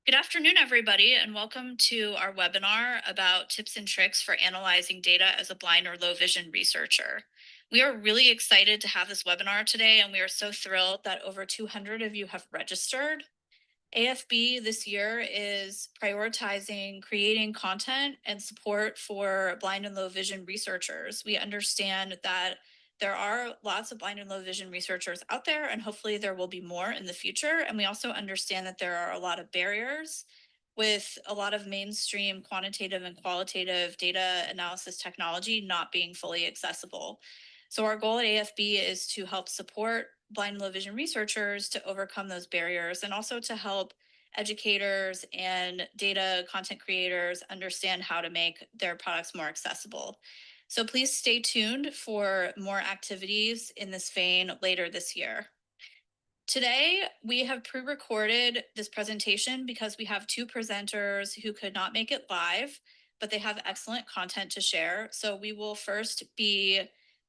Good afternoon, everybody, and welcome to our webinar about tips and tricks for analyzing data as a blind or low vision researcher. We are really excited to have this webinar today, and we are so thrilled that over 200 of you have registered. AFB this year is prioritizing creating content and support for blind and low vision researchers. We understand that there are lots of blind and low vision researchers out there, and hopefully there will be more in the future. And we also understand that there are a lot of barriers with a lot of mainstream quantitative and qualitative data analysis technology not being fully accessible. So our goal at AFB is to help support blind and low vision researchers to overcome those barriers and also to help educators and data content creators understand how to make their products more accessible. So please stay tuned for more activities in this vein later this year. Today, we have pre-recorded this presentation because we have two presenters who could not make it live, but they have excellent content to share. So we will first be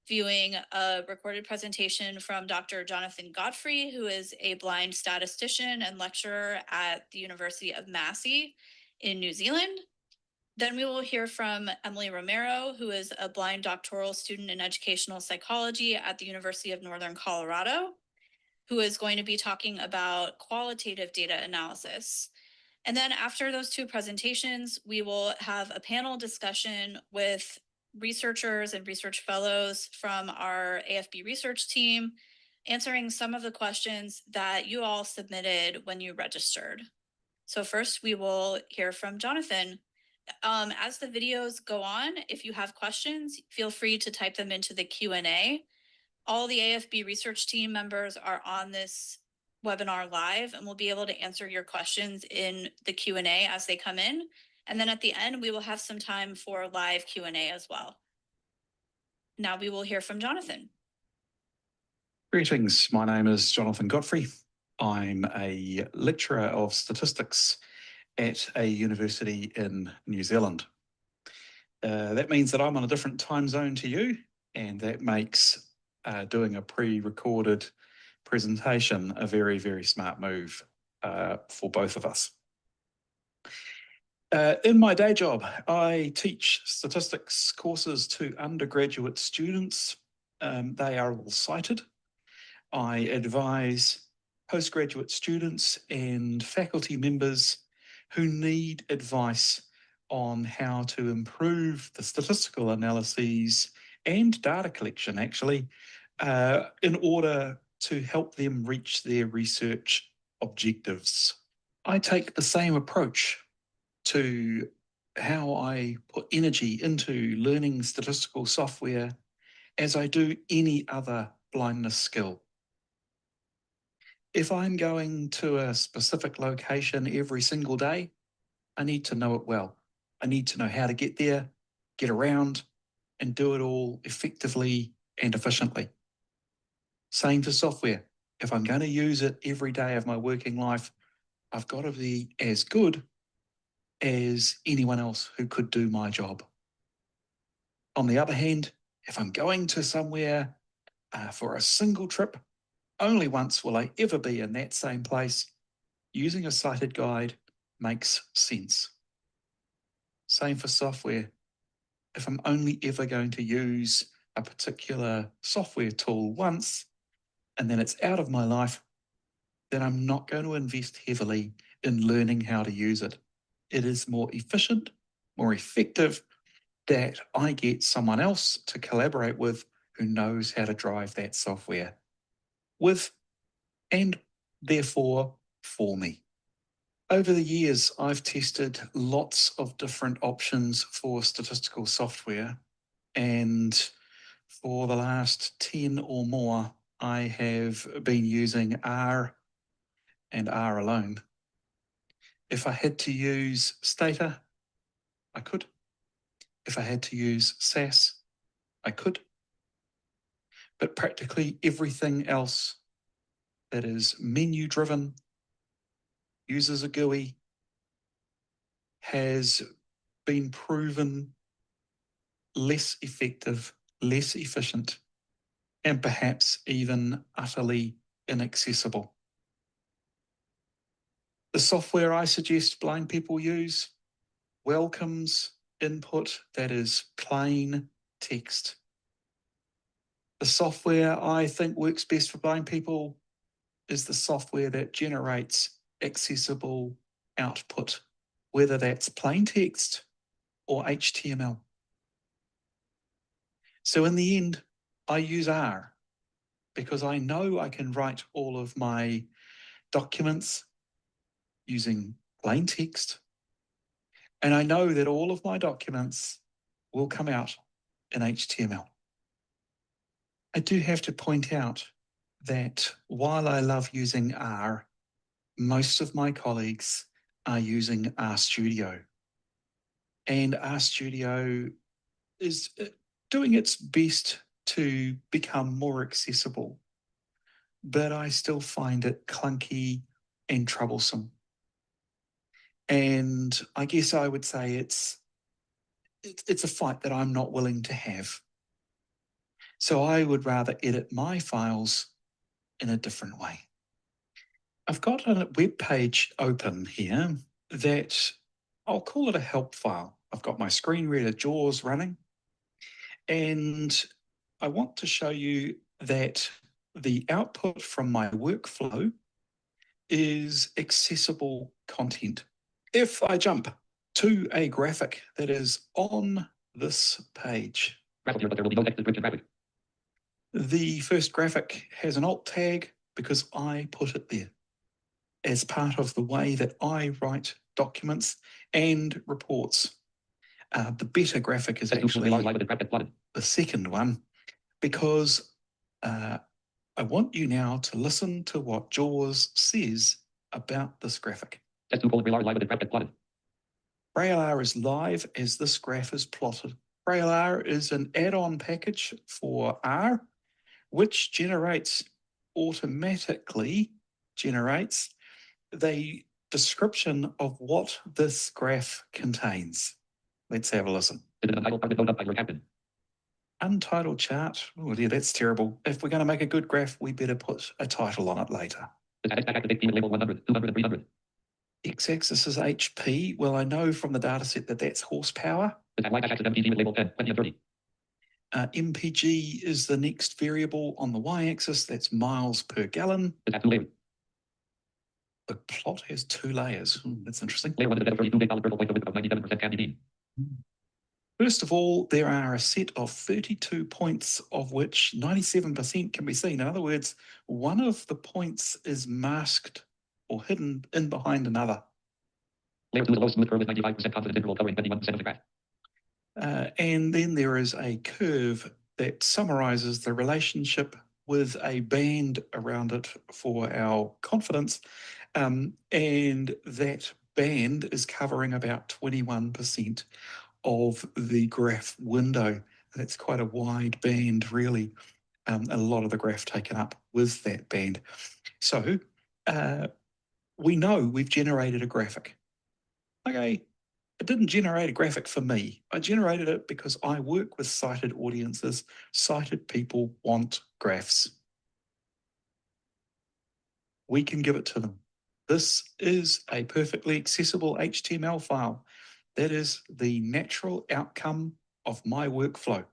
viewing a recorded presentation from Dr. Jonathan Godfrey, who is a blind statistician and lecturer at the University of Massey in New Zealand. Then we will hear from Emily Romero, who is a blind doctoral student in educational psychology at the University of Northern Colorado, who is going to be talking about qualitative data analysis. And then after those two presentations, we will have a panel discussion with researchers and research fellows from our AFB research team, answering some of the questions that you all submitted when you registered. So first, we will hear from Jonathan. As the videos go on, if you have questions, feel free to type them into the Q&A. All the AFB research team members are on this webinar live and will be able to answer your questions in the Q&A as they come in. And then at the end, we will have some time for live Q&A as well. Now we will hear from Jonathan. Greetings, my name is Jonathan Godfrey. I'm a lecturer of statistics at a university in New Zealand. That means that I'm on a different time zone to you, and that makes doing a pre-recorded presentation a very, very smart move for both of us. In my day job, I teach statistics courses to undergraduate students. They are all cited. I advise postgraduate students and faculty members who need advice on how to improve the statistical analyses and data collection, actually, in order to help them reach their research objectives. I take the same approach to how I put energy into learning statistical software as I do any other blindness skill. If I'm going to a specific location every single day, I need to know it well. I need to know how to get there, get around, and do it all effectively and efficiently. Same for software. If I'm going to use it every day of my working life, I've got to be as good as anyone else who could do my job. On the other hand, if I'm going to somewhere for a single trip, only once will I ever be in that same place, using a cited guide makes sense. Same for software. If I'm only ever going to use a particular software tool once, and then it's out of my life, then I'm not going to invest heavily in learning how to use it. It is more efficient, more effective that I get someone else to collaborate with who knows how to drive that software with and therefore for me. Over the years, I've tested lots of different options for statistical software, and for the last 10 or more, I have been using R and R alone. If I had to use Stata, I could. If I had to use SAS, I could. But practically everything else that is menu-driven, uses a GUI, has been proven less effective, less efficient, and perhaps even utterly inaccessible. The software I suggest blind people use welcomes input that is plain text. The software I think works best for blind people is the software that generates accessible output, whether that's plain text or HTML. So in the end, I use R because I know I can write all of my documents using plain text. And I know that all of my documents will come out in HTML. I do have to point out that while I love using R, most of my colleagues are using RStudio. And RStudio is doing its best to become more accessible, but I still find it clunky and troublesome. And I guess I would say it's a fight that I'm not willing to have. So I would rather edit my files in a different way. I've got a web page open here that I'll call it a help file. I've got my screen reader JAWS running, and I want to show you that the output from my workflow is accessible content. If I jump to a graphic that is on this page, the first graphic has an alt tag because I put it there as part of the way that I write documents and reports. The better graphic is actually the second one, because I want you now to listen to what JAWS says about this graphic. RailR is live as this graph is plotted. RailR is an add-on package for R, which automatically generates the description of what this graph contains. Let's have a listen. Untitled chart. Oh dear, that's terrible. If we're going to make a good graph, we better put a title on it later. X-axis is HP. Well, I know from the data set that that's horsepower. MPG is the next variable on the y-axis. That's miles per gallon. The plot has two layers. That's interesting. First of all, there are a set of 32 points, of which 97% can be seen. In other words, one of the points is masked or hidden in behind another. And then there is a curve that summarizes the relationship with a band around it for our confidence. And that band is covering about 21% of the graph window. That's quite a wide band, really. A lot of the graph taken up with that band. So we know we've generated a graphic. Okay, it didn't generate a graphic for me. I generated it because I work with sighted audiences. Sighted people want graphs. We can give it to them. This is a perfectly accessible HTML file. That is the natural outcome of my workflow.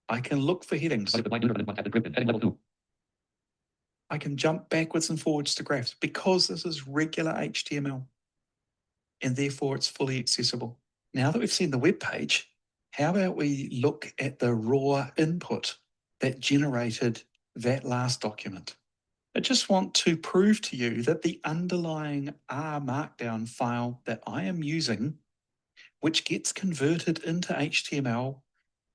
I can look for headings. I can jump backwards and forwards to graphs because this is regular HTML, and therefore it's fully accessible. Now that we've seen the web page, how about we look at the raw input that generated that last document? I just want to prove to you that the underlying R Markdown file that I am using, which gets converted into HTML,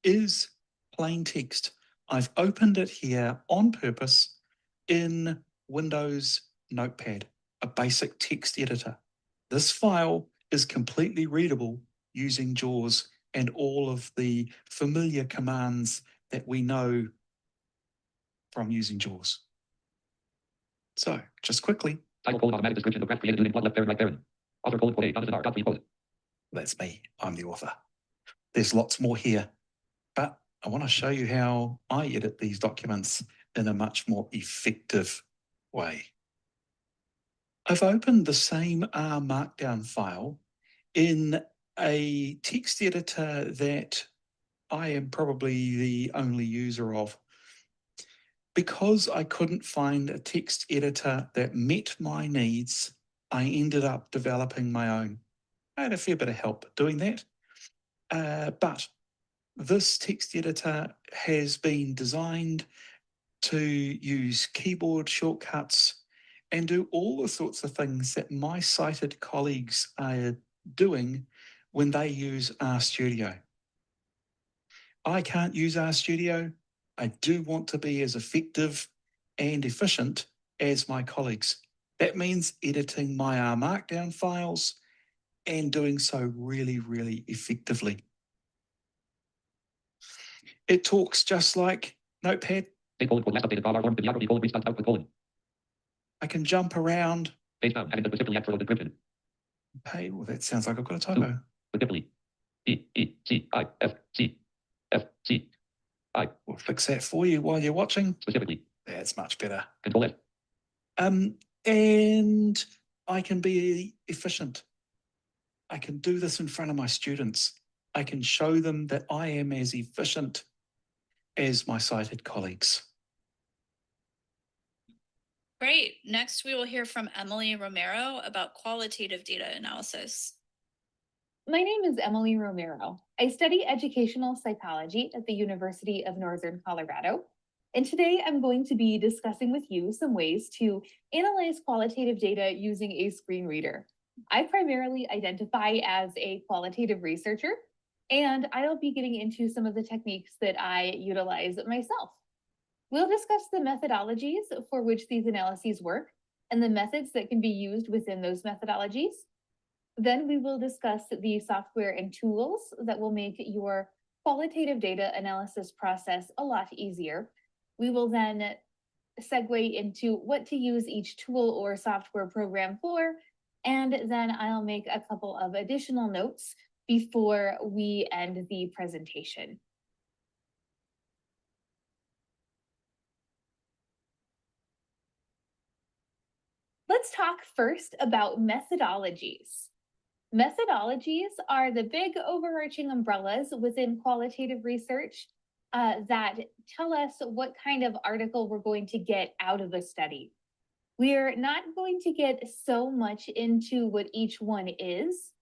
is plain text. I've opened it here on purpose in Windows Notepad, a basic text editor. This file is completely readable using JAWS and all of the familiar commands that we know from using JAWS. So, just quickly. That's me. I'm the author. There's lots more here, but I want to show you how I edit these documents in a much more effective way. I've opened the same R Markdown file in a text editor that I am probably the only user of. Because I couldn't find a text editor that met my needs, I ended up developing my own. I had a fair bit of help doing that. But this text editor has been designed to use keyboard shortcuts and do all the sorts of things that my sighted colleagues are doing when they use RStudio. I can't use RStudio. I do want to be as effective and efficient as my colleagues. That means editing my R Markdown files and doing so really, really effectively. It talks just like Notepad. I can jump around. Hey, well, that sounds like I've got a typo. We'll fix that for you while you're watching. Specifically. That's much better. Control F. And I can be efficient. I can do this in front of my students. I can show them that I am as efficient as my sighted colleagues. Great. Next, we will hear from Emily Romero about qualitative data analysis. My name is Emily Romero. I study educational psychology at the University of Northern Colorado. And today I'm going to be discussing with you some ways to analyze qualitative data using a screen reader. I primarily identify as a qualitative researcher, and I'll be getting into some of the techniques that I utilize myself. We'll discuss the methodologies for which these analyses work and the methods that can be used within those methodologies. Then we will discuss the software and tools that will make your qualitative data analysis process a lot easier. We will then segue into what to use each tool or software program for, and then I'll make a couple of additional notes before we end the presentation. Let's talk first about methodologies. Methodologies are the big overarching umbrellas within qualitative research that tell us what kind of article we're going to get out of a study. We're not going to get so much into what each one is,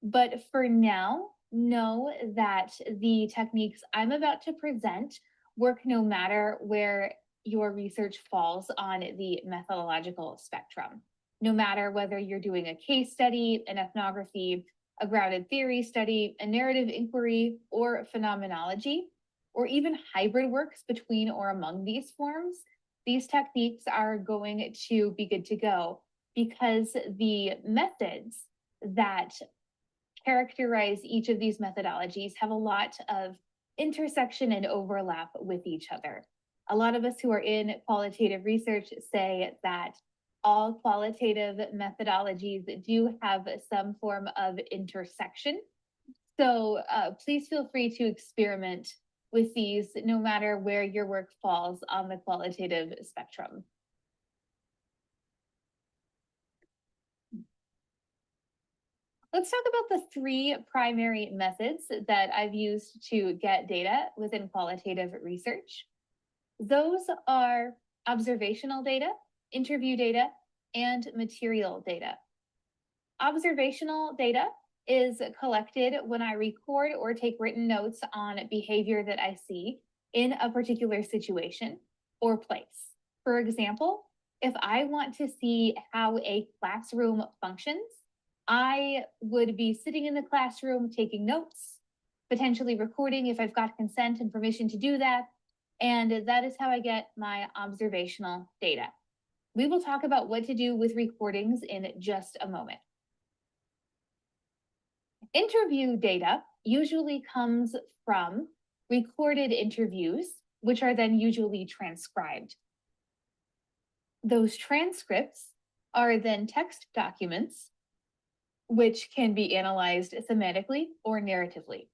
but for now, know that the techniques I'm about to present work no matter where your research falls on the methodological spectrum. No matter whether you're doing a case study, an ethnography, a grounded theory study, a narrative inquiry, or phenomenology, or even hybrid works between or among these forms, these techniques are going to be good to go because the methods that characterize each of these methodologies have a lot of intersection and overlap with each other. A lot of us who are in qualitative research say that all qualitative methodologies do have some form of intersection. So please feel free to experiment with these no matter where your work falls on the qualitative spectrum. Let's talk about the three primary methods that I've used to get data within qualitative research. Those are observational data, interview data, and material data. Observational data is collected when I record or take written notes on behavior that I see in a particular situation or place. For example, if I want to see how a classroom functions, I would be sitting in the classroom taking notes, potentially recording if I've got consent and permission to do that. And that is how I get my observational data. We will talk about what to do with recordings in just a moment. Interview data usually comes from recorded interviews, which are then usually transcribed. Those transcripts are then text documents, which can be analyzed semantically or narratively.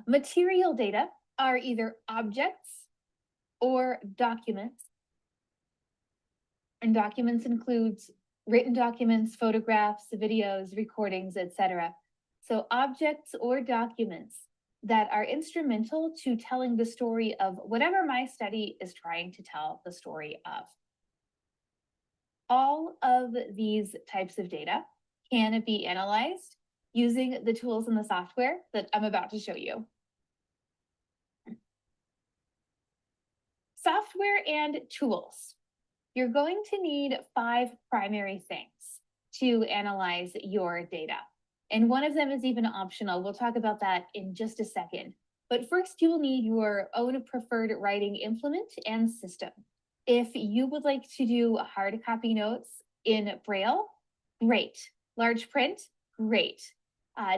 Material data are either objects or documents. And documents includes written documents, photographs, videos, recordings, etc. So objects or documents that are instrumental to telling the story of whatever my study is trying to tell the story of. All of these types of data can be analyzed using the tools in the software that I'm about to show you. Software and tools. You're going to need 5 primary things to analyze your data. And one of them is even optional. We'll talk about that in just a second. But first, you will need your own preferred writing implement and system. If you would like to do hard copy notes in Braille, great. Large print, great.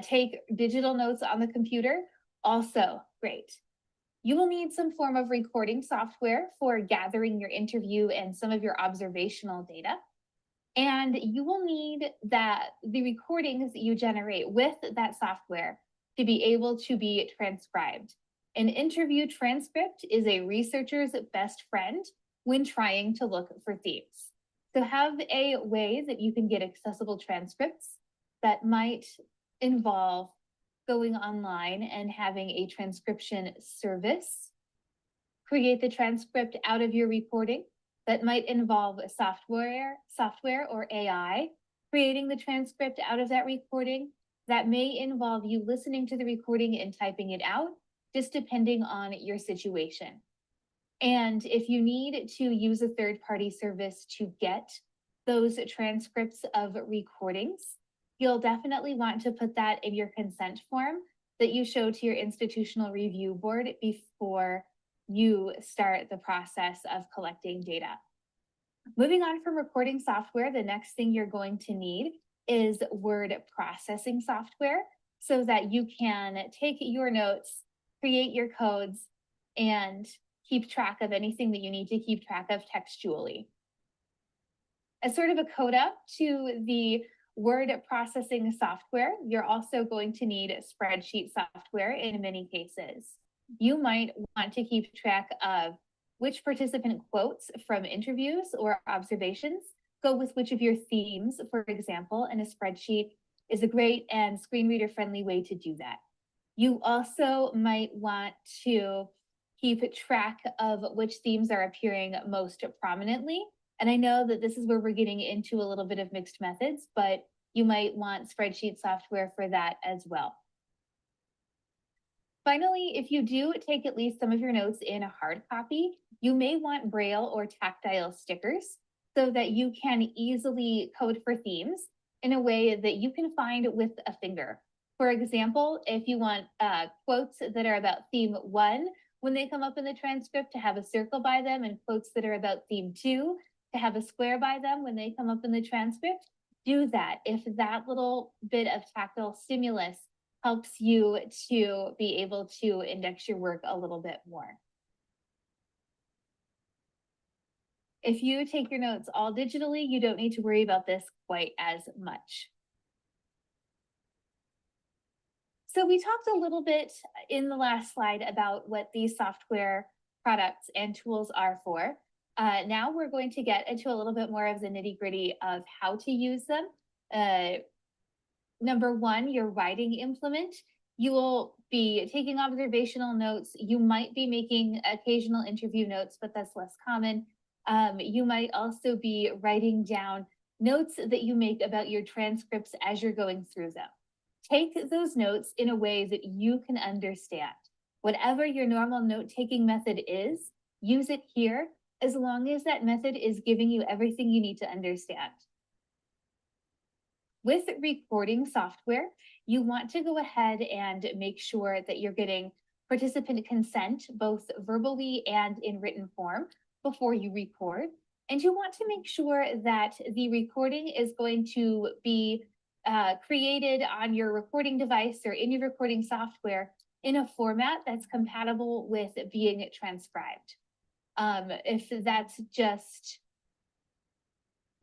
Take digital notes on the computer, also great. You will need some form of recording software for gathering your interview and some of your observational data. And you will need the recordings that you generate with that software to be able to be transcribed. An interview transcript is a researcher's best friend when trying to look for themes. So have a way that you can get accessible transcripts that might involve going online and having a transcription service. Create the transcript out of your recording. That might involve software or AI, creating the transcript out of that recording. That may involve you listening to the recording and typing it out, just depending on your situation. And if you need to use a third-party service to get those transcripts of recordings, you'll definitely want to put that in your consent form that you show to your institutional review board before you start the process of collecting data. Moving on from recording software, the next thing you're going to need is word processing software so that you can take your notes, create your codes, and keep track of anything that you need to keep track of textually. As sort of a coda to the word processing software, you're also going to need spreadsheet software in many cases. You might want to keep track of which participant quotes from interviews or observations go with which of your themes, for example, and a spreadsheet is a great and screen reader friendly way to do that. You also might want to keep track of which themes are appearing most prominently. And I know that this is where we're getting into a little bit of mixed methods, but you might want spreadsheet software for that as well. Finally, if you do take at least some of your notes in a hard copy, you may want Braille or tactile stickers so that you can easily code for themes in a way that you can find with a finger. For example, if you want quotes that are about theme 1, when they come up in the transcript, to have a circle by them, and quotes that are about theme 2, to have a square by them when they come up in the transcript, do that. If that little bit of tactile stimulus helps you to be able to index your work a little bit more. If you take your notes all digitally, you don't need to worry about this quite as much. So we talked a little bit in the last slide about what these software products and tools are for. Now we're going to get into a little bit more of the nitty-gritty of how to use them. Number 1, your writing implement. You will be taking observational notes. You might be making occasional interview notes, but that's less common. You might also be writing down notes that you make about your transcripts as you're going through them. Take those notes in a way that you can understand. Whatever your normal note-taking method is, use it here, as long as that method is giving you everything you need to understand. With recording software, you want to go ahead and make sure that you're getting participant consent, both verbally and in written form, before you record. And you want to make sure that the recording is going to be created on your recording device or in your recording software in a format that's compatible with being transcribed. If that's just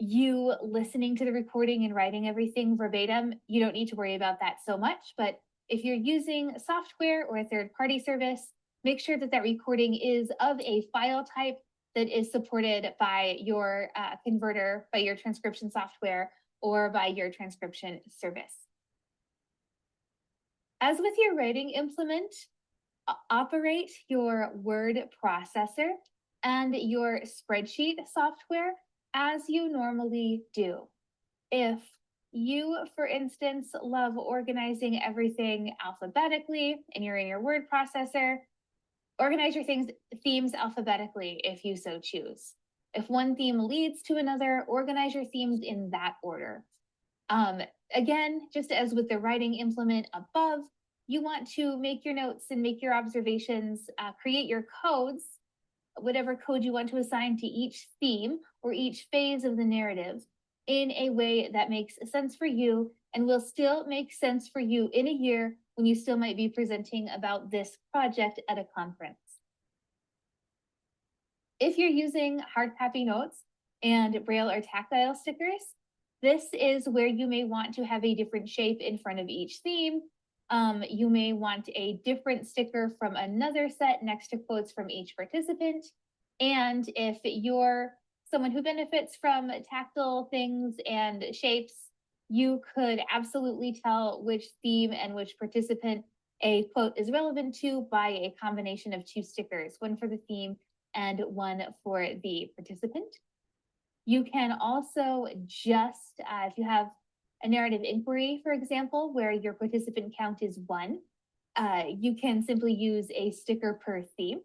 you listening to the recording and writing everything verbatim, you don't need to worry about that so much. But if you're using software or a third-party service, make sure that that recording is of a file type that is supported by your converter, by your transcription software, or by your transcription service. As with your writing implement, operate your word processor and your spreadsheet software as you normally do. If you, for instance, love organizing everything alphabetically and you're in your word processor, organize your themes alphabetically if you so choose. If one theme leads to another, organize your themes in that order. Again, just as with the writing implement above, you want to make your notes and make your observations, create your codes, whatever code you want to assign to each theme or each phase of the narrative in a way that makes sense for you and will still make sense for you in a year when you still might be presenting about this project at a conference. If you're using hard copy notes and Braille or tactile stickers, this is where you may want to have a different shape in front of each theme. You may want a different sticker from another set next to quotes from each participant. And if you're someone who benefits from tactile things and shapes, you could absolutely tell which theme and which participant a quote is relevant to by a combination of two stickers, one for the theme and one for the participant. You can also just, if you have a narrative inquiry, for example, where your participant count is 1, you can simply use a sticker per theme,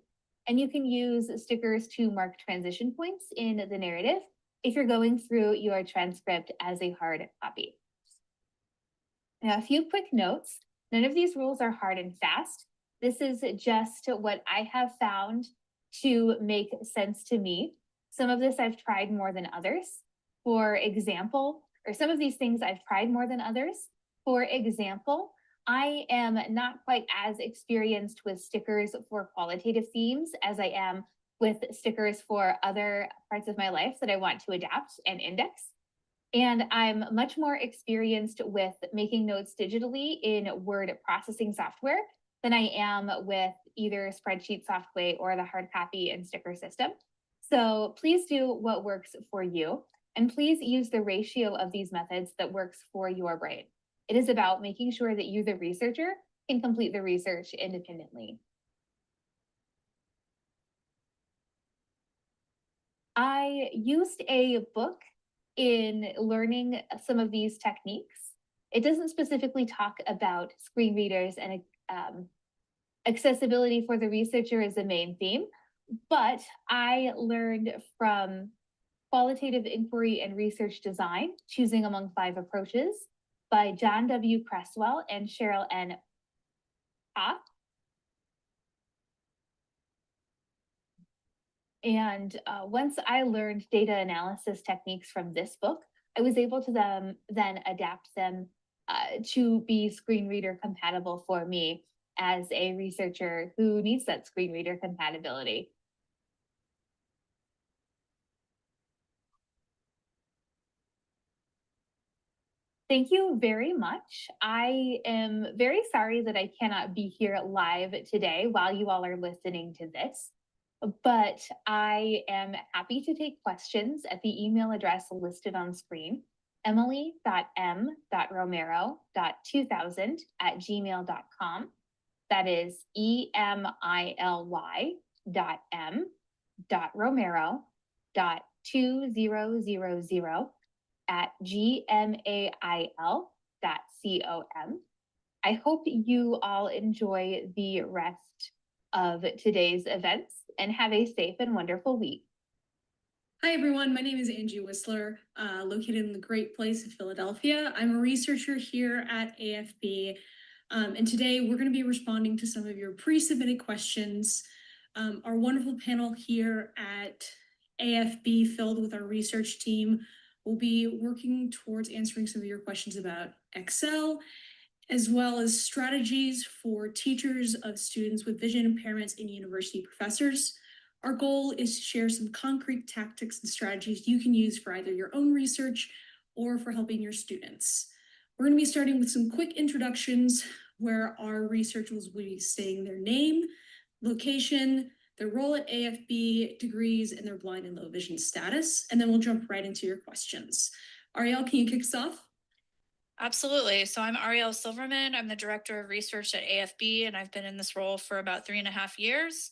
and you can use stickers to mark transition points in the narrative if you're going through your transcript as a hard copy. Now, a few quick notes. None of these rules are hard and fast. This is just what I have found to make sense to me. Some of this I've tried more than others. For example, or some of these things I've tried more than others. For example, I am not quite as experienced with stickers for qualitative themes as I am with stickers for other parts of my life that I want to adapt and index. And I'm much more experienced with making notes digitally in word processing software than I am with either spreadsheet software or the hard copy and sticker system. So please do what works for you, and please use the ratio of these methods that works for your brain. It is about making sure that you, the researcher, can complete the research independently. I used a book in learning some of these techniques. It doesn't specifically talk about screen readers and accessibility for the researcher as the main theme, but I learned from Qualitative Inquiry and Research Design, Choosing Among 5 Approaches by John W. Cresswell and Cheryl N. Pop. And once I learned data analysis techniques from this book, I was able to then adapt them to be screen reader compatible for me as a researcher who needs that screen reader compatibility. Thank you very much. I am very sorry that I cannot be here live today while you all are listening to this, but I am happy to take questions at the email address listed on screen, emily.m.romero.2000@gmail.com. That is emily.m.romero.2000@gmail.com. I hope you all enjoy the rest of today's events and have a safe and wonderful week. Hi, everyone. My name is Angie Whistler, located in the great place of Philadelphia. I'm a researcher here at AFB, and today we're going to be responding to some of your pre-submitted questions. Our wonderful panel here at AFB, filled with our research team, will be working towards answering some of your questions about Excel, as well as strategies for teachers of students with vision impairments and university professors. Our goal is to share some concrete tactics and strategies you can use for either your own research or for helping your students. We're going to be starting with some quick introductions where our researchers will be saying their name, location, their role at AFB, degrees, and their blind and low vision status. And then we'll jump right into your questions. Ariel, can you kick us off? Absolutely. So I'm Ariel Silverman. I'm the Director of Research at AFB, and I've been in this role for about 3.5 years.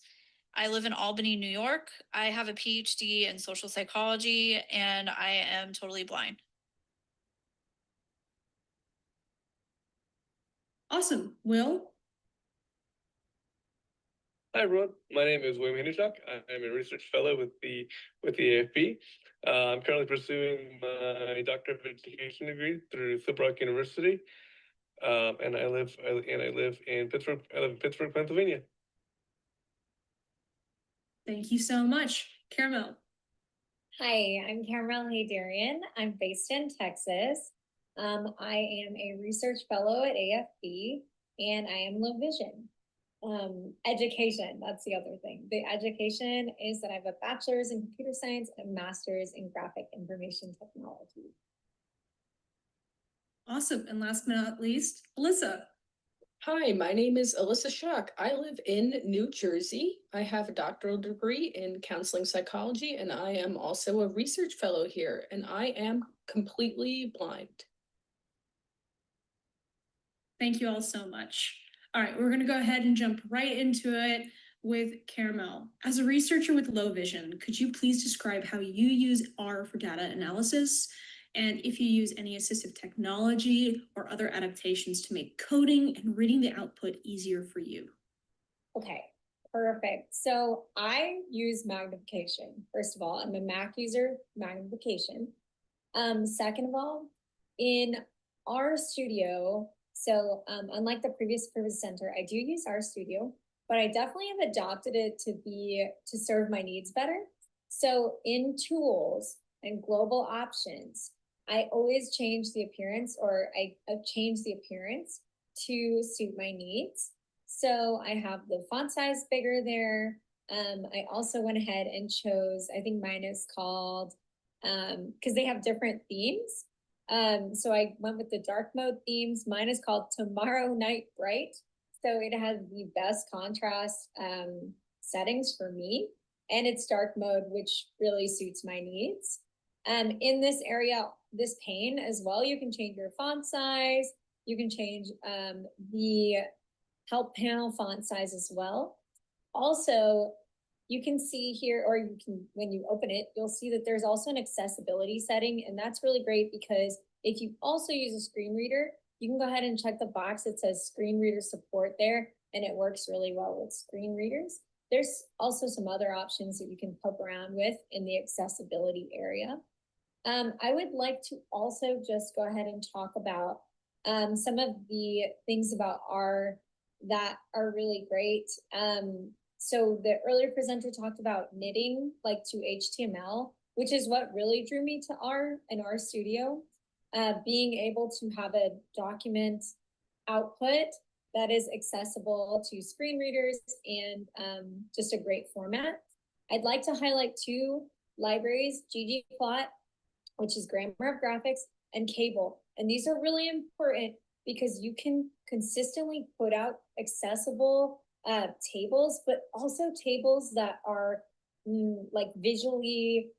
I live in Albany, New York. I have a PhD in social psychology, and I am totally blind. Awesome. Will? Hi everyone, my name is William Hendershok. I'm a research fellow with the AFB. I'm currently pursuing my Doctor of Education degree through Philbrook University, and I live in Pittsburgh. I live in Pittsburgh, Pennsylvania. Thank you so much. Caramel. Hi, I'm Caramel Haydarian. I'm based in Texas. I am a research fellow at AFB, and I am low vision. Education, that's the other thing. The education is that I have a bachelor's in computer science and a master's in graphic information technology. Awesome. And last but not least, Alyssa. Hi, my name is Alyssa Schock. I live in New Jersey. I have a doctoral degree in counseling psychology, and I am also a research fellow here, and I am completely blind. Thank you all so much. All right, we're going to go ahead and jump right into it with Caramel. As a researcher with low vision, could you please describe how you use R for data analysis, and if you use any assistive technology or other adaptations to make coding and reading the output easier for you? Okay, perfect. So I use magnification. First of all, I'm a Mac user, magnification. Second of all, in RStudio, so unlike the previous Privilege Center, I do use RStudio, but I definitely have adopted it to serve my needs better. So in tools and global options, I always change the appearance, or I've changed the appearance to suit my needs. So I have the font size bigger there. I also went ahead and chose, I think mine is called, because they have different themes. So I went with the dark mode themes. Mine is called Tomorrow Night Bright. So it has the best contrast settings for me, and it's dark mode, which really suits my needs. In this area, this pane as well, you can change your font size. You can change the help panel font size as well. Also, you can see here, or you can, when you open it, you'll see that there's also an accessibility setting, and that's really great because if you also use a screen reader, you can go ahead and check the box that says screen reader support there, and it works really well with screen readers. There's also some other options that you can poke around with in the accessibility area. I would like to also just go ahead and talk about some of the things about R that are really great. So the earlier presenter talked about knitting like to HTML, which is what really drew me to R and RStudio. Being able to have a document output that is accessible to screen readers and just a great format. I'd like to highlight two libraries, ggplot, which is grammar of graphics, and Cable. And these are really important because you can consistently put out accessible tables, but also tables that are like visually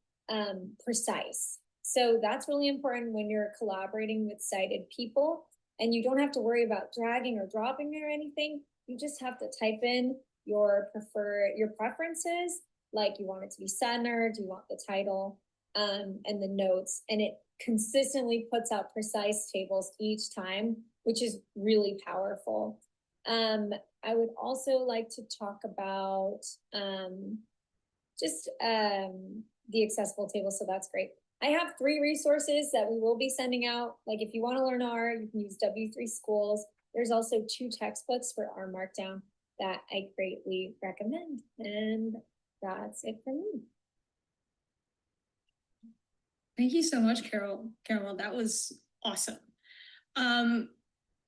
precise. So that's really important when you're collaborating with sighted people, and you don't have to worry about dragging or dropping or anything. You just have to type in your preferences, like you want it to be centered, you want the title, and the notes, and it consistently puts out precise tables each time, which is really powerful. I would also like to talk about just the accessible table, so that's great. I have 3 resources that we will be sending out. Like if you want to learn R, you can use W3 Schools. There's also 2 textbooks for R Markdown that I greatly recommend. And that's it for me. Thank you so much, Carol. That was awesome.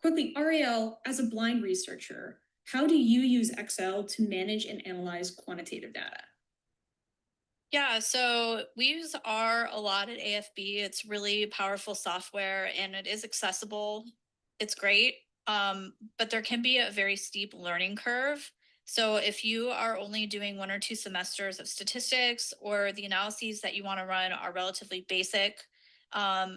Quickly, Ariel, as a blind researcher, how do you use Excel to manage and analyze quantitative data? Yeah, so we use R a lot at AFB. It's really powerful software and it is accessible. It's great, but there can be a very steep learning curve. So if you are only doing 1 or 2 semesters of statistics, or the analyses that you want to run are relatively basic,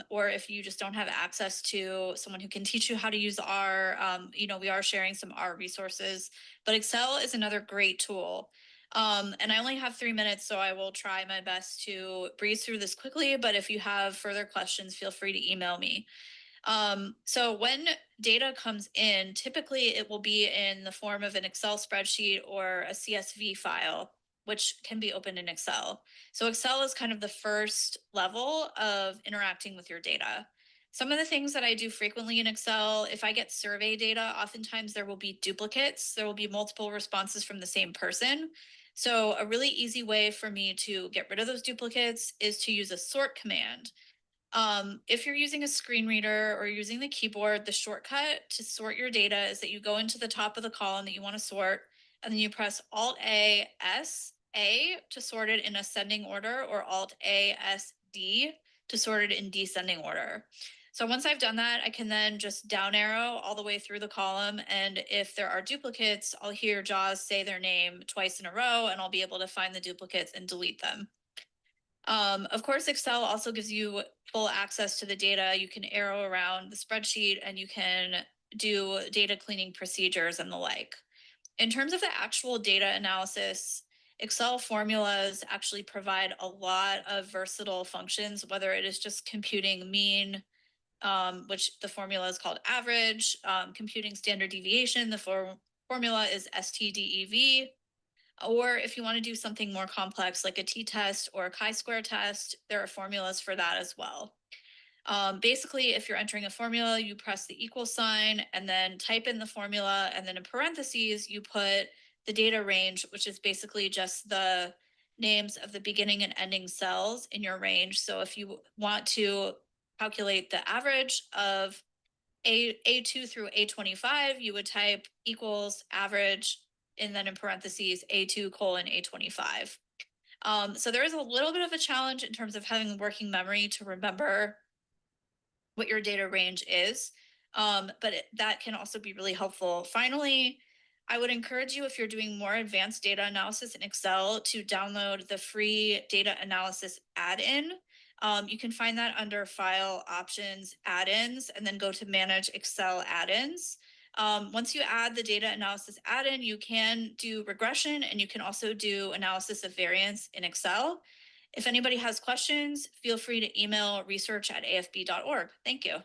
or if you just don't have access to someone who can teach you how to use R, we are sharing some R resources, but Excel is another great tool. And I only have 3 minutes, so I will try my best to breeze through this quickly, but if you have further questions, feel free to email me. So when data comes in, typically it will be in the form of an Excel spreadsheet or a CSV file, which can be opened in Excel. So Excel is kind of the first level of interacting with your data. Some of the things that I do frequently in Excel, if I get survey data, oftentimes there will be duplicates. There will be multiple responses from the same person. So a really easy way for me to get rid of those duplicates is to use a sort command. If you're using a screen reader or using the keyboard, the shortcut to sort your data is that you go into the top of the column that you want to sort, and then you press Alt-A-S-A to sort it in ascending order, or Alt-A-S-D to sort it in descending order. So once I've done that, I can then just down arrow all the way through the column. And if there are duplicates, I'll hear JAWS say their name twice in a row, and I'll be able to find the duplicates and delete them. Of course, Excel also gives you full access to the data. You can arrow around the spreadsheet and you can do data cleaning procedures and the like. In terms of the actual data analysis, Excel formulas actually provide a lot of versatile functions, whether it is just computing mean, which the formula is called average, computing standard deviation, the formula is STDEV, or if you want to do something more complex like a t-test or a chi-square test, there are formulas for that as well. Basically, if you're entering a formula, you press the equal sign and then type in the formula, and then in parentheses, you put the data range, which is basically just the names of the beginning and ending cells in your range. So if you want to calculate the average of A2 through A25, you would type equals average, and then in parentheses, A2 colon A25. So there is a little bit of a challenge in terms of having working memory to remember what your data range is, but that can also be really helpful. Finally, I would encourage you, if you're doing more advanced data analysis in Excel, to download the free data analysis add-in. You can find that under File, Options, Add-ins, and then go to Manage Excel Add-ins. Once you add the data analysis add-in, you can do regression, and you can also do analysis of variance in Excel. If anybody has questions, feel free to email research@afb.org. Thank you.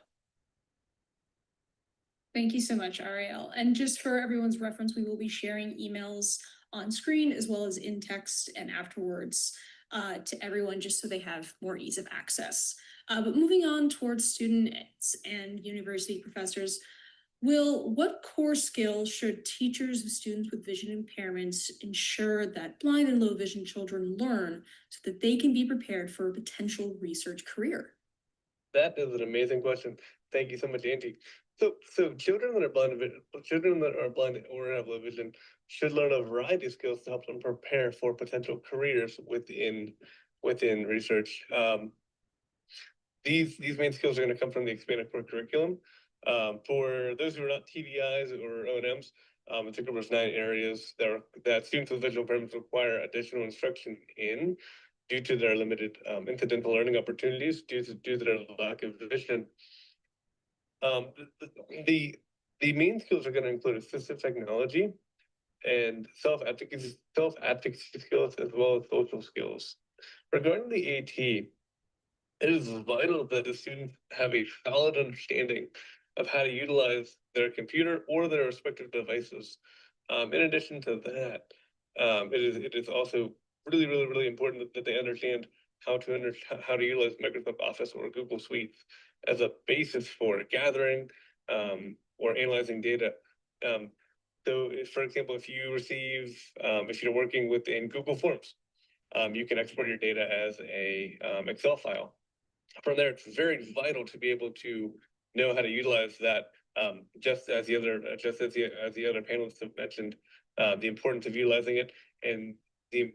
Thank you so much, Ariel. And just for everyone's reference, we will be sharing emails on screen as well as in text and afterwards to everyone, just so they have more ease of access. But moving on towards students and university professors, what core skills should teachers of students with vision impairments ensure that blind and low vision children learn so that they can be prepared for a potential research career? That is an amazing question. Thank you so much, Angie. So children that are blind or have low vision should learn a variety of skills to help them prepare for potential careers within research. These main skills are going to come from the expanded core curriculum. For those who are not TDIs or O&Ms, it's a group of 9 areas that students with visual impairments require additional instruction in due to their limited incidental learning opportunities, due to their lack of vision. The main skills are going to include assistive technology and self-advocacy skills, as well as social skills. Regarding the AT, it is vital that the students have a solid understanding of how to utilize their computer or their respective devices. In addition to that, it is also really important that they understand how to utilize Microsoft Office or Google Suites as a basis for gathering or analyzing data. So, for example, if you're working within Google Forms, you can export your data as a Excel file. From there, it's very vital to be able to know how to utilize that. Just as the other panelists have mentioned, the importance of utilizing it, and it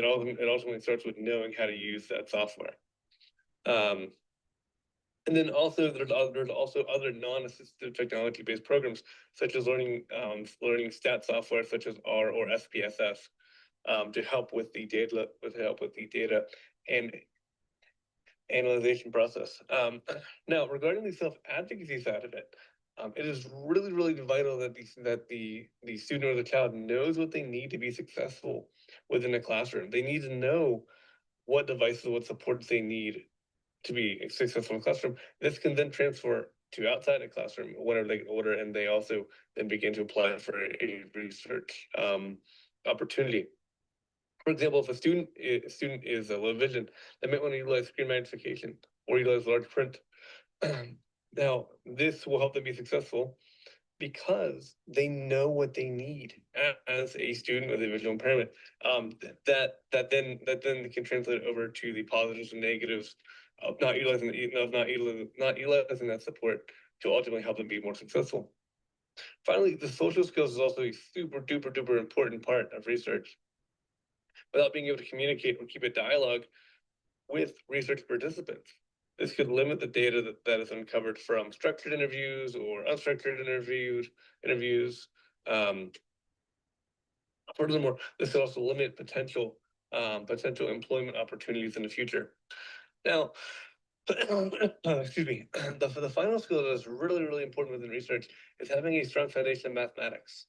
ultimately starts with knowing how to use that software. And then also there's also other non-assistive technology-based programs such as learning stat software such as R or SPSS to help with the data and analyzation process. Now, regarding the self-advocacy side of it, it is really, really vital that the student or the child knows what they need to be successful within a classroom. They need to know what devices, what supports they need to be successful in the classroom. This can then transfer to outside the classroom whenever they get older, and they also then begin to apply for a research opportunity. For example, if a student is low vision, they might want to utilize screen magnification or utilize large print. Now, this will help them be successful because they know what they need as a student with a visual impairment. That then can translate over to the positives and negatives of not utilizing that support to ultimately help them be more successful. Finally, the social skills is also a super duper important part of research. Without being able to communicate or keep a dialogue with research participants, this could limit the data that is uncovered from structured interviews or unstructured interviews. Furthermore, this could also limit potential employment opportunities in the future. Now, excuse me, the final skill that is really, really important within research is having a strong foundation in mathematics.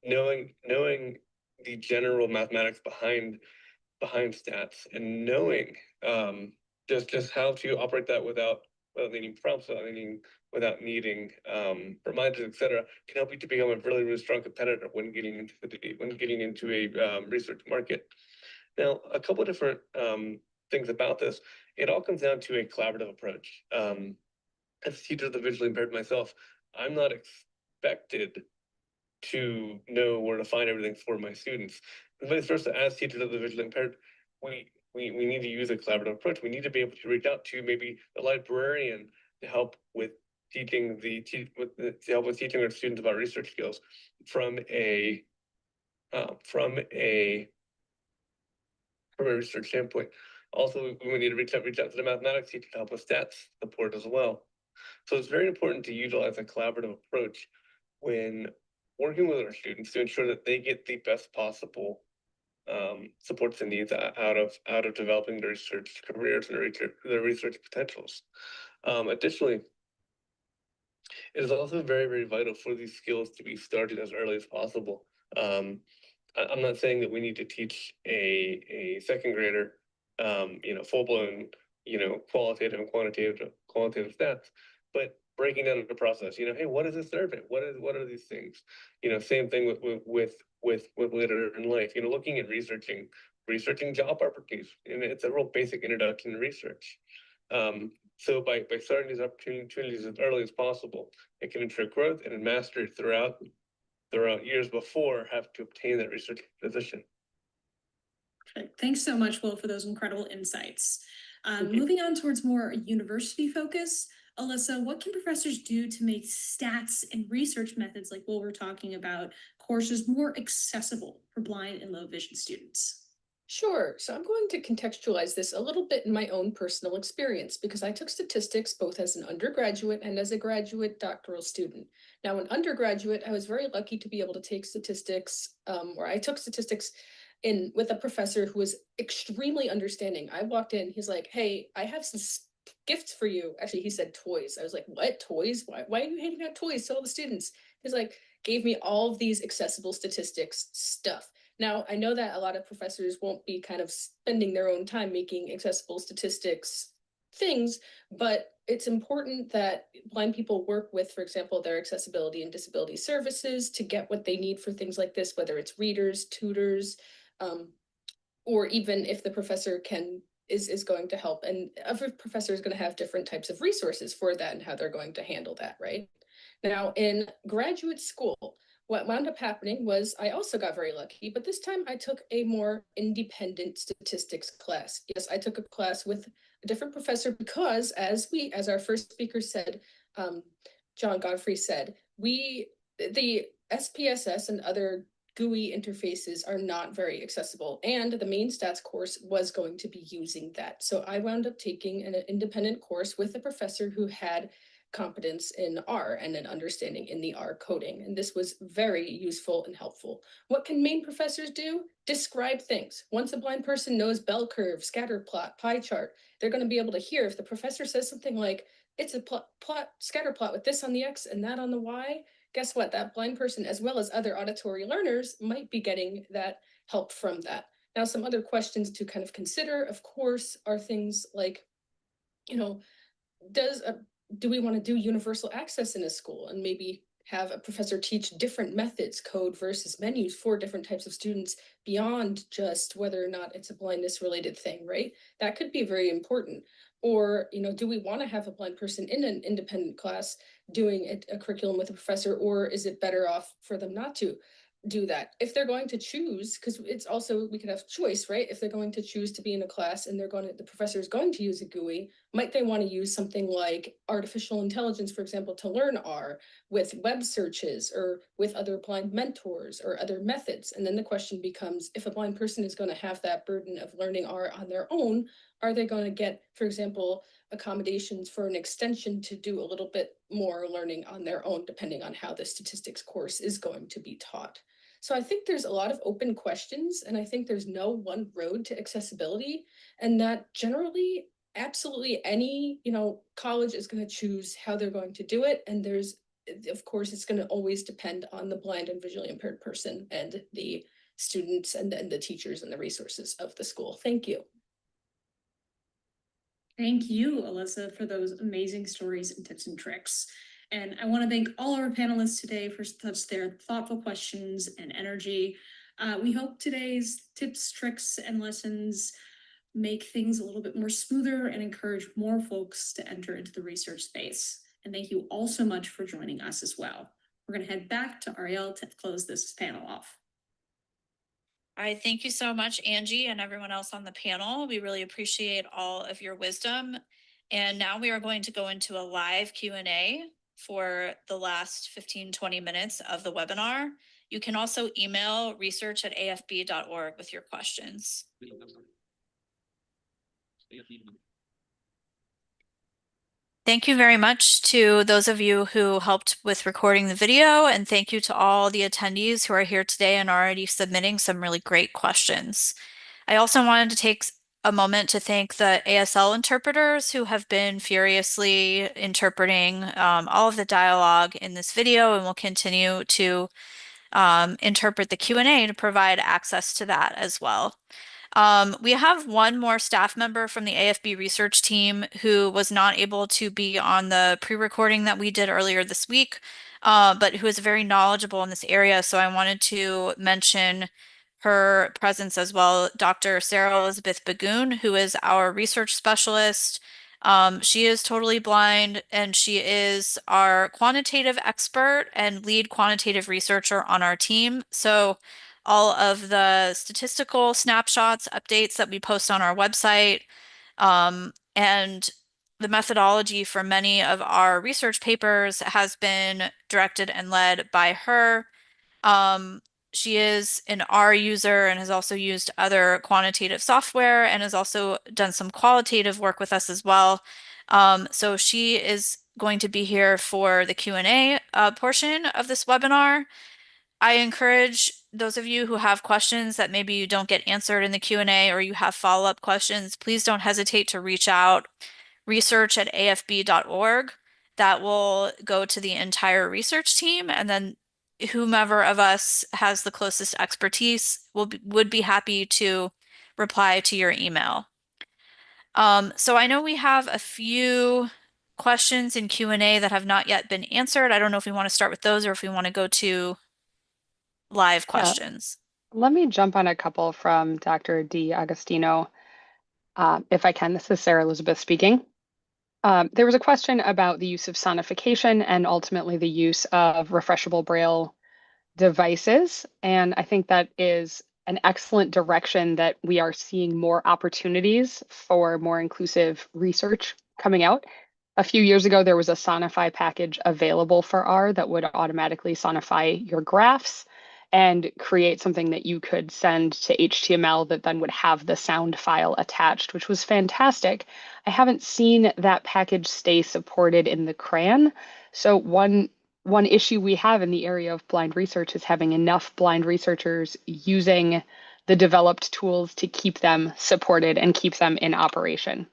Knowing the general mathematics behind stats and knowing just how to operate that without needing prompts, without needing reminders, etc., can help you to become a really, really strong competitor when getting into a research market. Now, a couple of different things about this. It all comes down to a collaborative approach. As a teacher of the visually impaired myself, I'm not expected to know where to find everything for my students. And vice versa, as teachers of the visually impaired, we need to use a collaborative approach. We need to be able to reach out to maybe the librarian to help with teaching teaching our students about research skills from a research standpoint. Also, we need to reach out to the mathematics teacher to help with stats support as well. So it's very important to utilize a collaborative approach when working with our students to ensure that they get the best possible supports and needs out of developing their research careers and their research potentials. Additionally, it is also very, very vital for these skills to be started as early as possible. I'm not saying that we need to teach a second grader, full blown, qualitative and quantitative stats, but breaking down the process, hey, what is a survey? What are these things? Same thing with later in life, looking at researching job opportunities. And it's a real basic introduction to research. So by starting these opportunities as early as possible, it can ensure growth and mastery throughout years before having to obtain that research position. Perfect. Thanks so much, Will, for those incredible insights. Moving on towards more university focus, Alyssa, what can professors do to make stats and research methods like what we're talking about courses more accessible for blind and low vision students? Sure. So I'm going to contextualize this a little bit in my own personal experience because I took statistics both as an undergraduate and as a graduate doctoral student. Now, in undergraduate, I was very lucky to be able to take statistics, or I took statistics with a professor who was extremely understanding. I walked in, he's like, hey, I have some gifts for you. Actually, he said toys. I was like, what, toys? Why are you handing out toys to all the students? He's like, gave me all of these accessible statistics stuff. Now, I know that a lot of professors won't be kind of spending their own time making accessible statistics things, but it's important that blind people work with, for example, their accessibility and disability services to get what they need for things like this, whether it's readers, tutors, or even if the professor is going to help. And every professor is going to have different types of resources for that and how they're going to handle that, right? Now, in graduate school, what wound up happening was I also got very lucky, but this time I took a more independent statistics class. Yes, I took a class with a different professor because as our first speaker said, John Godfrey said, the SPSS and other GUI interfaces are not very accessible, and the main stats course was going to be using that. So I wound up taking an independent course with a professor who had competence in R and an understanding in the R coding. And this was very useful and helpful. What can main professors do? Describe things. Once a blind person knows bell curve, scatter plot, pie chart, they're going to be able to hear if the professor says something like, it's a scatter plot with this on the X and that on the Y. Guess what? That blind person, as well as other auditory learners, might be getting that help from that. Now, some other questions to kind of consider, of course, are things like, you know, do we want to do universal access in a school and maybe have a professor teach different methods, code versus menus for different types of students beyond just whether or not it's a blindness related thing, right? That could be very important. Or, you know, do we want to have a blind person in an independent class doing a curriculum with a professor, or is it better off for them not to do that? If they're going to choose, because it's also, we could have choice, right? If they're going to choose to be in a class and the professor is going to use a GUI, might they want to use something like artificial intelligence, for example, to learn R with web searches or with other blind mentors or other methods? And then the question becomes, if a blind person is going to have that burden of learning R on their own, are they going to get, for example, accommodations for an extension to do a little bit more learning on their own, depending on how the statistics course is going to be taught? So I think there's a lot of open questions, and I think there's no one road to accessibility, and that generally absolutely any, you know, college is going to choose how they're going to do it. And there's, of course, it's going to always depend on the blind and visually impaired person and the students and the teachers and the resources of the school. Thank you. Thank you, Alyssa, for those amazing stories and tips and tricks. And I want to thank all our panelists today for such their thoughtful questions and energy. We hope today's tips, tricks, and lessons make things a little bit more smoother and encourage more folks to enter into the research space. And thank you all so much for joining us as well. We're going to head back to Ariel to close this panel off. All right, thank you so much, Angie, and everyone else on the panel. We really appreciate all of your wisdom. And now we are going to go into a live Q&A for the last 15-20 minutes of the webinar. You can also email research@afb.org with your questions. Thank you very much to those of you who helped with recording the video, and thank you to all the attendees who are here today and already submitting some really great questions. I also wanted to take a moment to thank the ASL interpreters who have been furiously interpreting all of the dialogue in this video, and will continue to interpret the Q&A to provide access to that as well. We have one more staff member from the AFB research team who was not able to be on the pre-recording that we did earlier this week, but who is very knowledgeable in this area. So I wanted to mention her presence as well, Dr. Sarah Elizabeth Bagoon, who is our research specialist. She is totally blind, and she is our quantitative expert and lead quantitative researcher on our team. So all of the statistical snapshots, updates that we post on our website, and the methodology for many of our research papers has been directed and led by her. She is an R user and has also used other quantitative software and has also done some qualitative work with us as well. So she is going to be here for the Q&A portion of this webinar. I encourage those of you who have questions that maybe you don't get answered in the Q&A, or you have follow-up questions, please don't hesitate to reach out, research@afb.org. That will go to the entire research team, and then whomever of us has the closest expertise would be happy to reply to your email. So I know we have a few questions in Q&A that have not yet been answered. I don't know if we want to start with those or if we want to go to live questions. Let me jump on a couple from Dr. D. Agostino. If I can, this is Sarah Elizabeth speaking. There was a question about the use of sonification and ultimately the use of refreshable Braille devices. And I think that is an excellent direction that we are seeing more opportunities for more inclusive research coming out. A few years ago, there was a Sonify package available for R that would automatically sonify your graphs. and create something that you could send to HTML that then would have the sound file attached, which was fantastic. I haven't seen that package stay supported in the CRAN. So one issue we have in the area of blind research is having enough blind researchers using the developed tools to keep them supported and keep them in operation.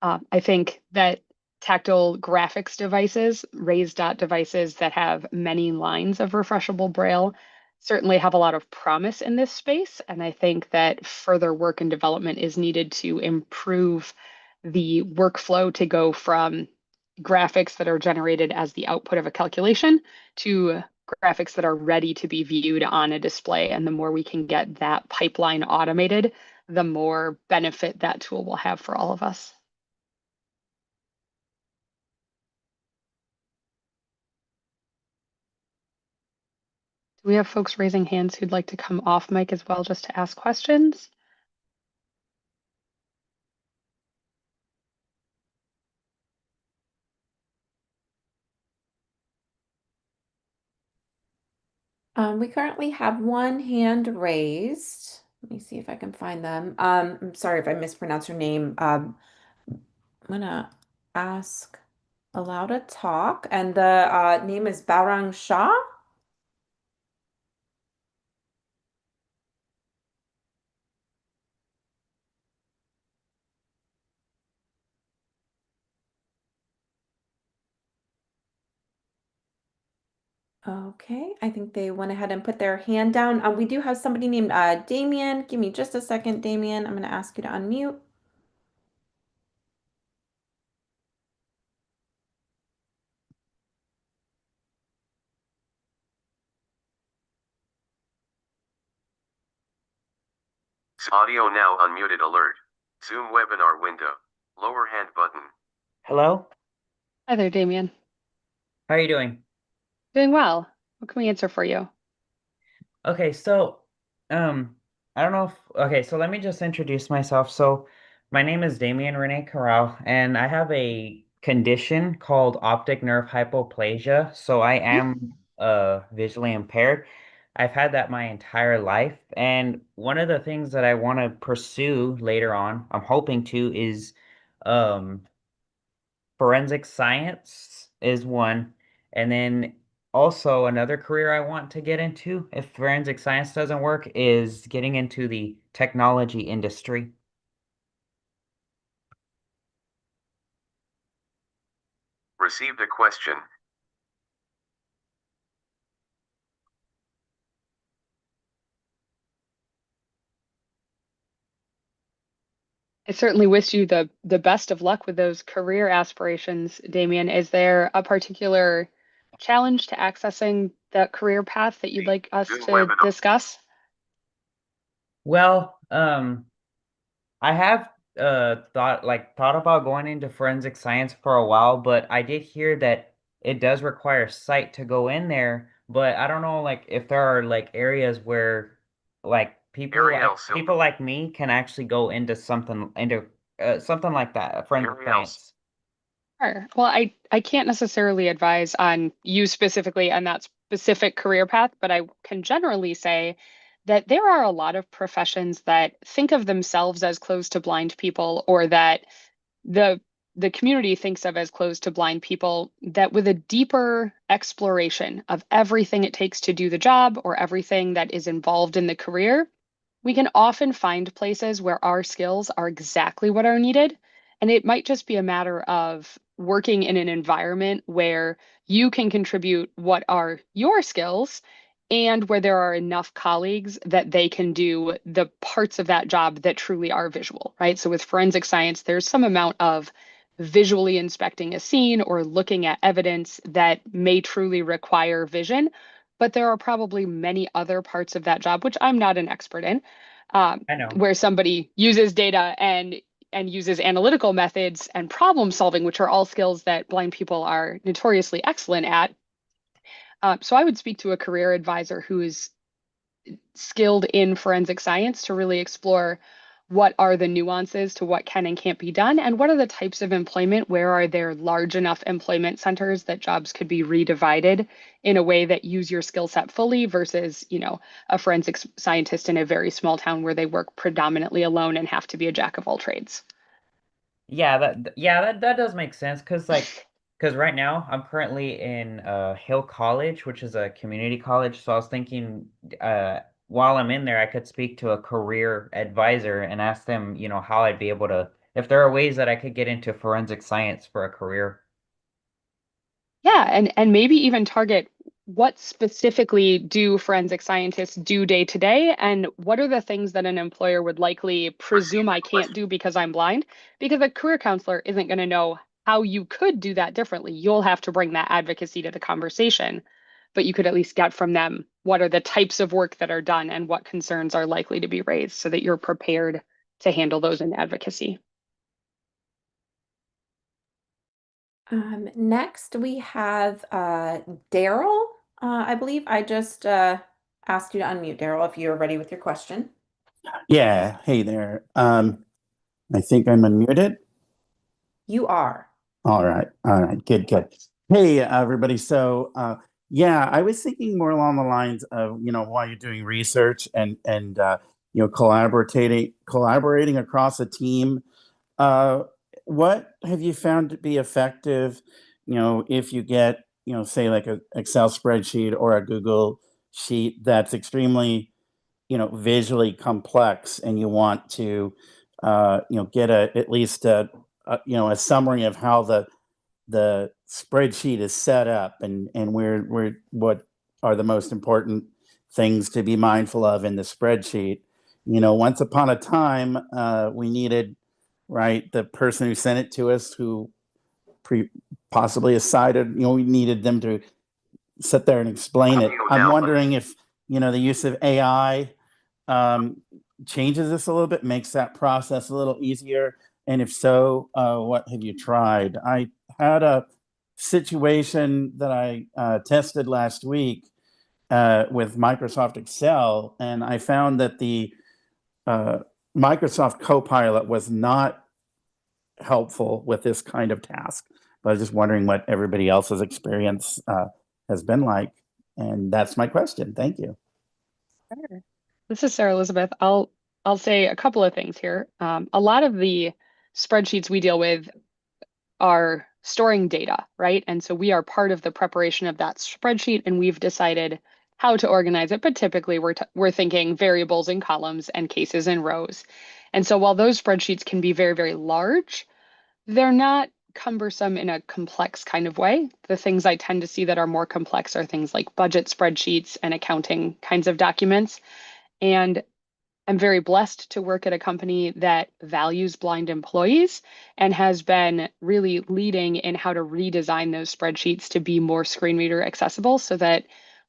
I think that tactile graphics devices, raised dot devices that have many lines of refreshable Braille certainly have a lot of promise in this space. And I think that further work and development is needed to improve the workflow to go from graphics that are generated as the output of a calculation to graphics that are ready to be viewed on a display. And the more we can get that pipeline automated, the more benefit that tool will have for all of us. Do we have folks raising hands who'd like to come off mic as well just to ask questions? We currently have one hand raised. Let me see if I can find them. I'm sorry if I mispronounced your name. I'm gonna ask allow to talk, and the name is Barang Shah. Okay, I think they went ahead and put their hand down. We do have somebody named Damien. Give me just a second, Damien. I'm gonna ask you to unmute. Audio now unmuted alert. Zoom webinar window. Lower hand button. Hello? Hi there, Damien. How are you doing? Doing well. What can we answer for you? Okay, so I don't know so let me just introduce myself. So my name is Damien Rene Corral, and I have a condition called optic nerve hypoplasia. So I am visually impaired. I've had that my entire life, and one of the things that I want to pursue later on, I'm hoping to, is um forensic science is one. And then also another career I want to get into, if forensic science doesn't work, is getting into the technology industry. Received a question. I certainly wish you the best of luck with those career aspirations, Damien. Is there a particular challenge to accessing that career path that you'd like us to discuss? Well, I have thought about going into forensic science for a while, but I did hear that it does require sight to go in there. But I don't know, like, if there are like areas where like people like me can actually go into something like that, forensic science. Sure. Well, I can't necessarily advise on you specifically on that specific career path, but I can generally say that there are a lot of professions that think of themselves as closed to blind people, or that the community thinks of as closed to blind people, that with a deeper exploration of everything it takes to do the job or everything that is involved in the career, we can often find places where our skills are exactly what are needed. And it might just be a matter of working in an environment where you can contribute what are your skills and where there are enough colleagues that they can do the parts of that job that truly are visual, right? So with forensic science, there's some amount of visually inspecting a scene or looking at evidence that may truly require vision, but there are probably many other parts of that job, which I'm not an expert in, I know. where somebody uses data and uses analytical methods and problem solving, which are all skills that blind people are notoriously excellent at. So I would speak to a career advisor who is skilled in forensic science to really explore what are the nuances to what can and can't be done, and what are the types of employment, where are there large enough employment centers that jobs could be redivided in a way that use your skill set fully versus, a forensic scientist in a very small town where they work predominantly alone and have to be a jack of all trades. That does make sense because right now I'm currently in Hill College, which is a community college. So I was thinking while I'm in there, I could speak to a career advisor and ask them, how I'd be able to, if there are ways that I could get into forensic science for a career. Yeah, and maybe even target what specifically do forensic scientists do day to day, and what are the things that an employer would likely presume I can't do because I'm blind? Because a career counselor isn't going to know how you could do that differently. You'll have to bring that advocacy to the conversation, but you could at least get from them what are the types of work that are done and what concerns are likely to be raised so that you're prepared to handle those in advocacy. Next, we have Daryl. I believe I just asked you to unmute, Daryl, if you're ready with your question. Yeah, hey there. I think I'm unmuted. You are. All right, good. Hey, everybody. So, yeah, I was thinking more along the lines of, while you're doing research and collaborating across a team. What have you found to be effective, if you get, say like an Excel spreadsheet or a Google sheet that's extremely, visually complex and you want to, get at least a summary of how the spreadsheet is set up and what are the most important things to be mindful of in the spreadsheet. Once upon a time, we needed, right, the person who sent it to us who possibly decided, we needed them to sit there and explain it. I'm wondering if, the use of AI changes this a little bit, makes that process a little easier. And if so, what have you tried? I had a situation that I tested last week with Microsoft Excel, and I found that the Microsoft Copilot was not helpful with this kind of task. But I was just wondering what everybody else's experience has been like. And that's my question. Thank you. Sure. This is Sarah Elizabeth. I'll say a couple of things here. A lot of the spreadsheets we deal with are storing data, right? And so we are part of the preparation of that spreadsheet, and we've decided how to organize it. But typically, we're thinking variables in columns and cases in rows. And so while those spreadsheets can be very, very large, they're not cumbersome in a complex kind of way. The things I tend to see that are more complex are things like budget spreadsheets and accounting kinds of documents. And I'm very blessed to work at a company that values blind employees and has been really leading in how to redesign those spreadsheets to be more screen reader accessible so that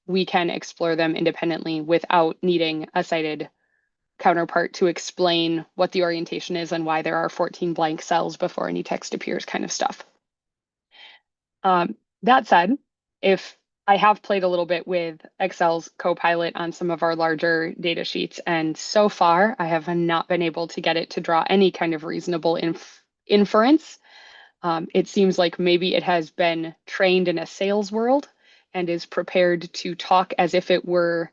we can explore them independently without needing a sighted counterpart to explain what the orientation is and why there are 14 blank cells before any text appears, kind of stuff. That said, if I have played a little bit with Excel's Copilot on some of our larger data sheets, and so far I have not been able to get it to draw any kind of reasonable inference. It seems like maybe it has been trained in a sales world and is prepared to talk as if it were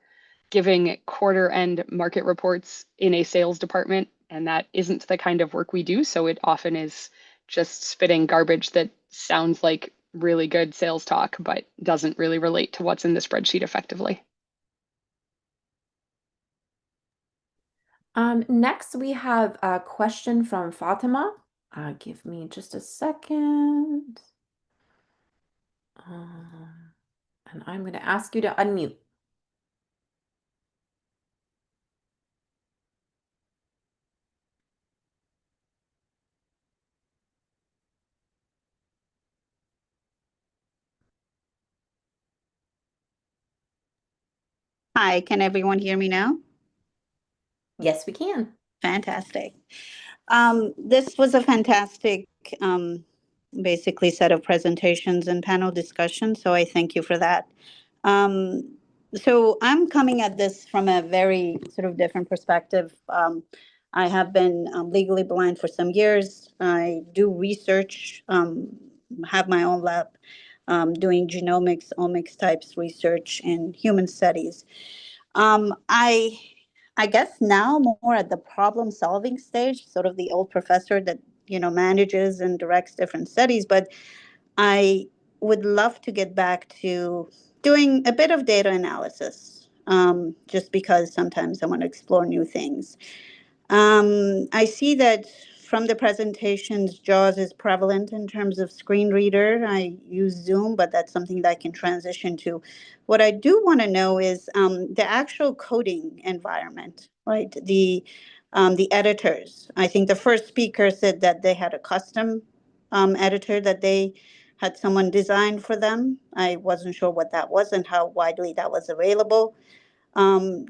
giving quarter end market reports in a sales department, and that isn't the kind of work we do. So it often is just spitting garbage that sounds like really good sales talk, but doesn't really relate to what's in the spreadsheet effectively. Next, we have a question from Fatima. Give me just a second. And I'm going to ask you to unmute. Hi, can everyone hear me now? Yes, we can. Fantastic. This was a fantastic, basically set of presentations and panel discussion, so I thank you for that. So I'm coming at this from a very sort of different perspective. I have been legally blind for some years. I do research, have my own lab doing genomics, omics types research in human studies. I guess now more at the problem solving stage, sort of the old professor that, manages and directs different studies, but I would love to get back to doing a bit of data analysis, just because sometimes I want to explore new things. I see that from the presentations, JAWS is prevalent in terms of screen reader. I use Zoom, but that's something that I can transition to. What I do want to know is the actual coding environment, right? The editors. I think the first speaker said that they had a custom editor that they had someone design for them. I wasn't sure what that was and how widely that was available.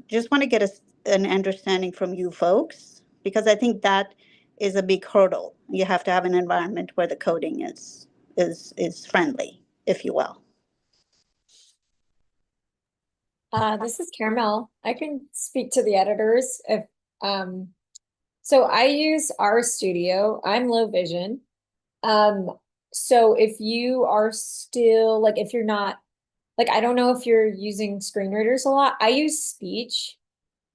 Just want to get an understanding from you folks, because I think that is a big hurdle. You have to have an environment where the coding is friendly, if you will. This is Caramel. I can speak to the editors if so I use RStudio. I'm low vision. So if you are still like if you're not like I don't know if you're using screen readers a lot. I use speech,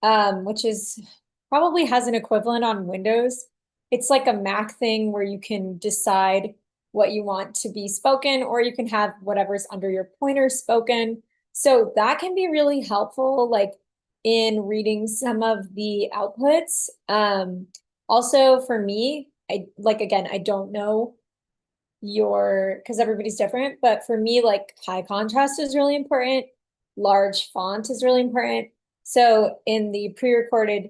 which is probably has an equivalent on Windows. It's like a Mac thing where you can decide what you want to be spoken, or you can have whatever's under your pointer spoken. So that can be really helpful, like in reading some of the outputs. Also for me, again, I don't know because everybody's different, but for me, like high contrast is really important. Large font is really important. So in the pre-recorded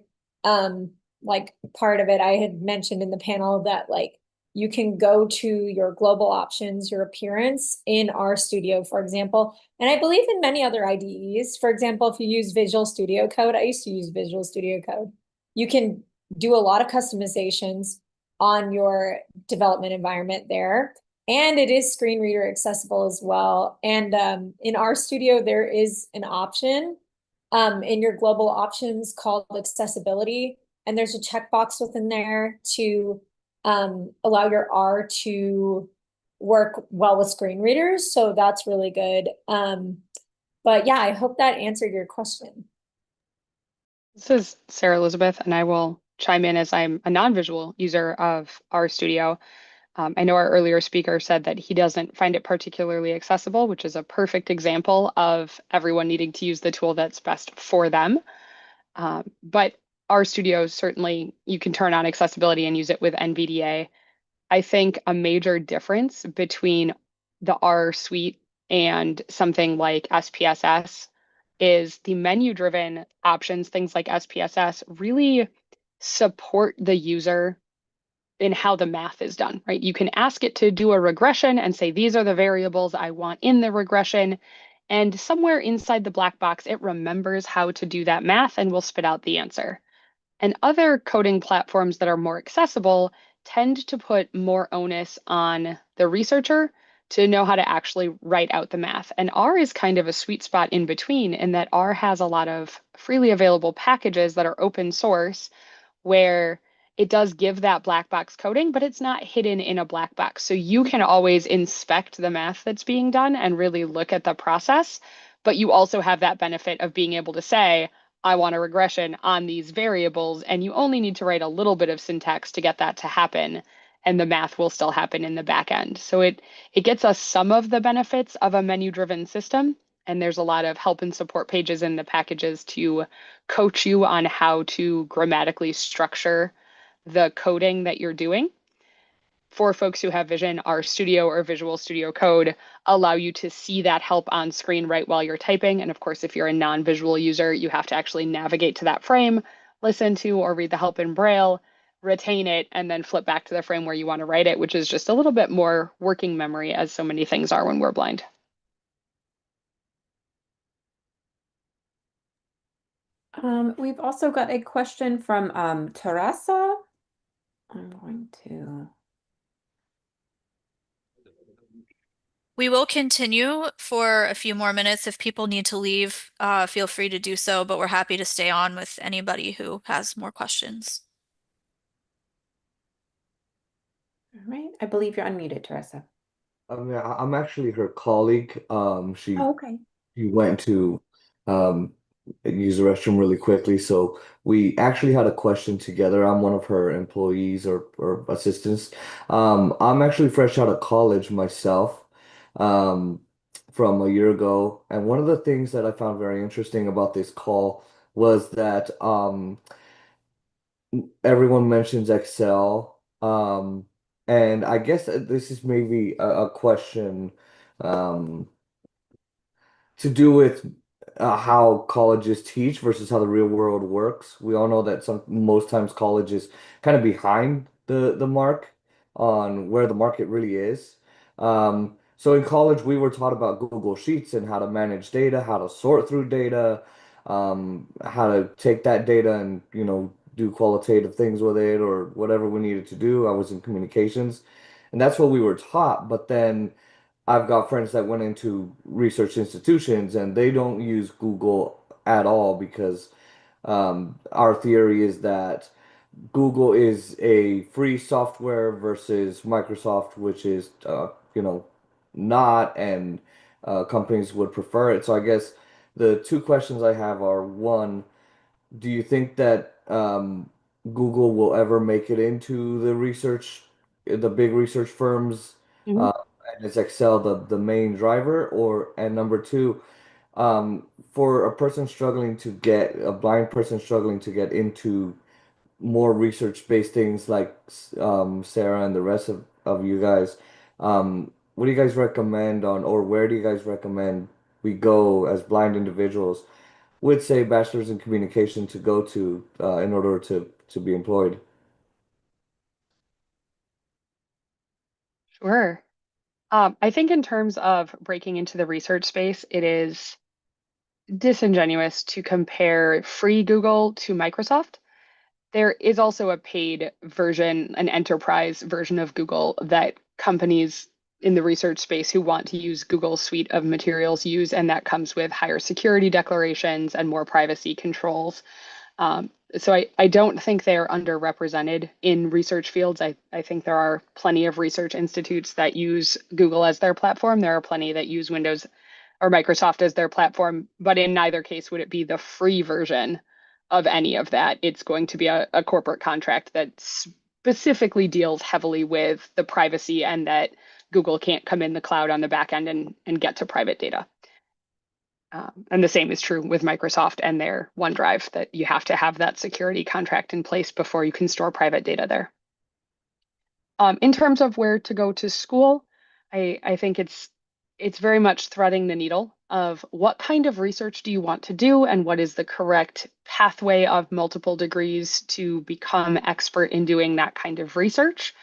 like part of it, I had mentioned in the panel that like you can go to your global options, your appearance in RStudio, for example. And I believe in many other IDEs. For example, if you use Visual Studio Code, I used to use Visual Studio Code. You can do a lot of customizations on your development environment there. And it is screen reader accessible as well. And in RStudio, there is an option in your global options called accessibility. And there's a checkbox within there to allow your R to work well with screen readers. So that's really good. But yeah, I hope that answered your question. This is Sarah Elizabeth, and I will chime in as I'm a non-visual user of RStudio. I know our earlier speaker said that he doesn't find it particularly accessible, which is a perfect example of everyone needing to use the tool that's best for them. But RStudio, certainly you can turn on accessibility and use it with NVDA. I think a major difference between the R suite and something like SPSS is the menu-driven options, things like SPSS, really support the user in how the math is done, right? You can ask it to do a regression and say, these are the variables I want in the regression. And somewhere inside the black box, it remembers how to do that math and will spit out the answer. And other coding platforms that are more accessible tend to put more onus on the researcher to know how to actually write out the math. And R is kind of a sweet spot in between, in that R has a lot of freely available packages that are open source where it does give that black box coding, but it's not hidden in a black box. So you can always inspect the math that's being done and really look at the process. But you also have that benefit of being able to say, I want a regression on these variables, and you only need to write a little bit of syntax to get that to happen, and the math will still happen in the back end. So it gets us some of the benefits of a menu-driven system, and there's a lot of help and support pages in the packages to coach you on how to grammatically structure the coding that you're doing. For folks who have vision, RStudio or Visual Studio Code allow you to see that help on screen right while you're typing. And of course, if you're a non-visual user, you have to actually navigate to that frame, listen to or read the help in Braille, retain it, and then flip back to the frame where you want to write it, which is just a little bit more working memory, as so many things are when we're blind. We've also got a question from Teresa. I'm going to. We will continue for a few more minutes. If people need to leave, feel free to do so, but we're happy to stay on with anybody who has more questions. All right. I believe you're unmuted, Teresa. I'm actually her colleague. Oh, okay. She went to um, use the restroom really quickly, so we actually had a question together. I'm one of her employees or assistants. I'm actually fresh out of college myself, um, from a year ago, and one of the things that I found very interesting about this call was that everyone mentions Excel. And I guess this is maybe a question um, to do with how colleges teach versus how the real world works. We all know that most times college is kind of behind the mark on where the market really is. So in college, we were taught about Google Sheets and how to manage data, how to sort through data, how to take that data and, do qualitative things with it or whatever we needed to do. I was in communications, and that's what we were taught. But then I've got friends that went into research institutions and they don't use Google at all because our theory is that Google is a free software versus Microsoft, which is, not, and companies would prefer it. So I guess the two questions I have are, one, do you think that Google will ever make it into the big research firms, Mhm. uh, and is Excel the main driver? And number two, for a blind person struggling to get into more research-based things like Sarah and the rest of you guys, what do you guys recommend or where do you guys recommend we go as blind individuals with, say, bachelor's in communication to go to in order to be employed? Sure. I think in terms of breaking into the research space, it is disingenuous to compare free Google to Microsoft. There is also a paid version, an enterprise version of Google that companies in the research space who want to use Google's suite of materials use, and that comes with higher security declarations and more privacy controls. So I don't think they are underrepresented in research fields. I think there are plenty of research institutes that use Google as their platform. There are plenty that use Windows or Microsoft as their platform, but in neither case would it be the free version of any of that. It's going to be a corporate contract that specifically deals heavily with the privacy and that Google can't come in the cloud on the back end and get to private data. And the same is true with Microsoft and their OneDrive, that you have to have that security contract in place before you can store private data there. In terms of where to go to school, I think it's very much threading the needle of what kind of research do you want to do and what is the correct pathway of multiple degrees to become expert in doing that kind of research,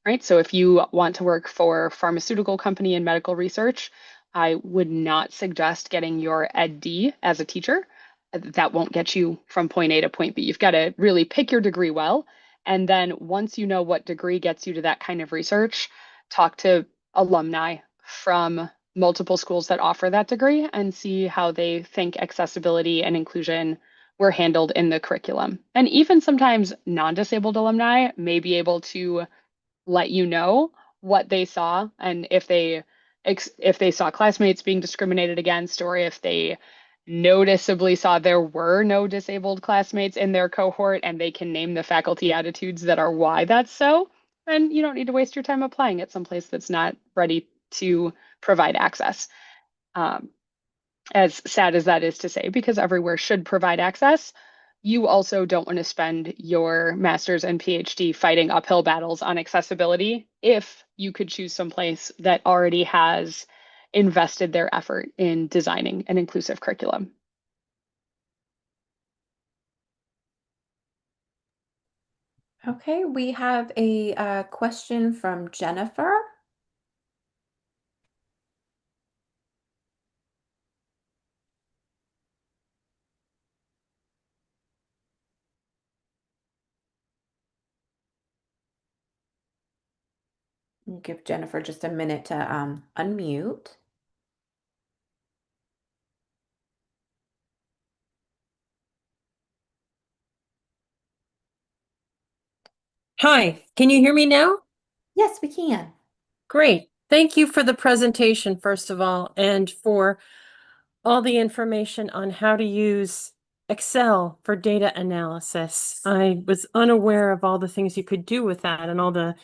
right? So if you want to work for a pharmaceutical company in medical research, I would not suggest getting your Ed.D. as a teacher. That won't get you from point A to point B. You've got to really pick your degree well. And then once you know what degree gets you to that kind of research, talk to alumni from multiple schools that offer that degree and see how they think accessibility and inclusion were handled in the curriculum. And even sometimes non-disabled alumni may be able to let you know what they saw and if they saw classmates being discriminated against or if they noticeably saw there were no disabled classmates in their cohort and they can name the faculty attitudes that are why that's so, then you don't need to waste your time applying at someplace that's not ready to provide access. As sad as that is to say, because everywhere should provide access, you also don't want to spend your master's and PhD fighting uphill battles on accessibility if you could choose someplace that already has invested their effort in designing an inclusive curriculum. Okay, we have a question from Jennifer. We'll give Jennifer just a minute to unmute. Hi, can you hear me now? Yes, we can. Great. Thank you for the presentation, first of all, and for all the information on how to use Excel for data analysis. I was unaware of all the things you could do with that and all the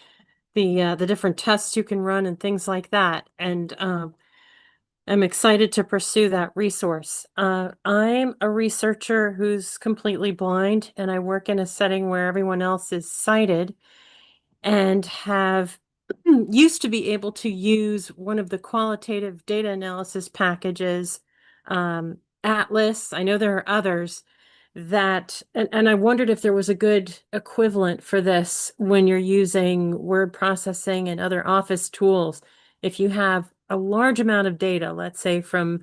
different tests you can run and things like that. And I'm excited to pursue that resource. I'm a researcher who's completely blind, and I work in a setting where everyone else is sighted and have used to be able to use one of the qualitative data analysis packages, Atlas. I know there are others that, and I wondered if there was a good equivalent for this when you're using word processing and other office tools. If you have a large amount of data, let's say from,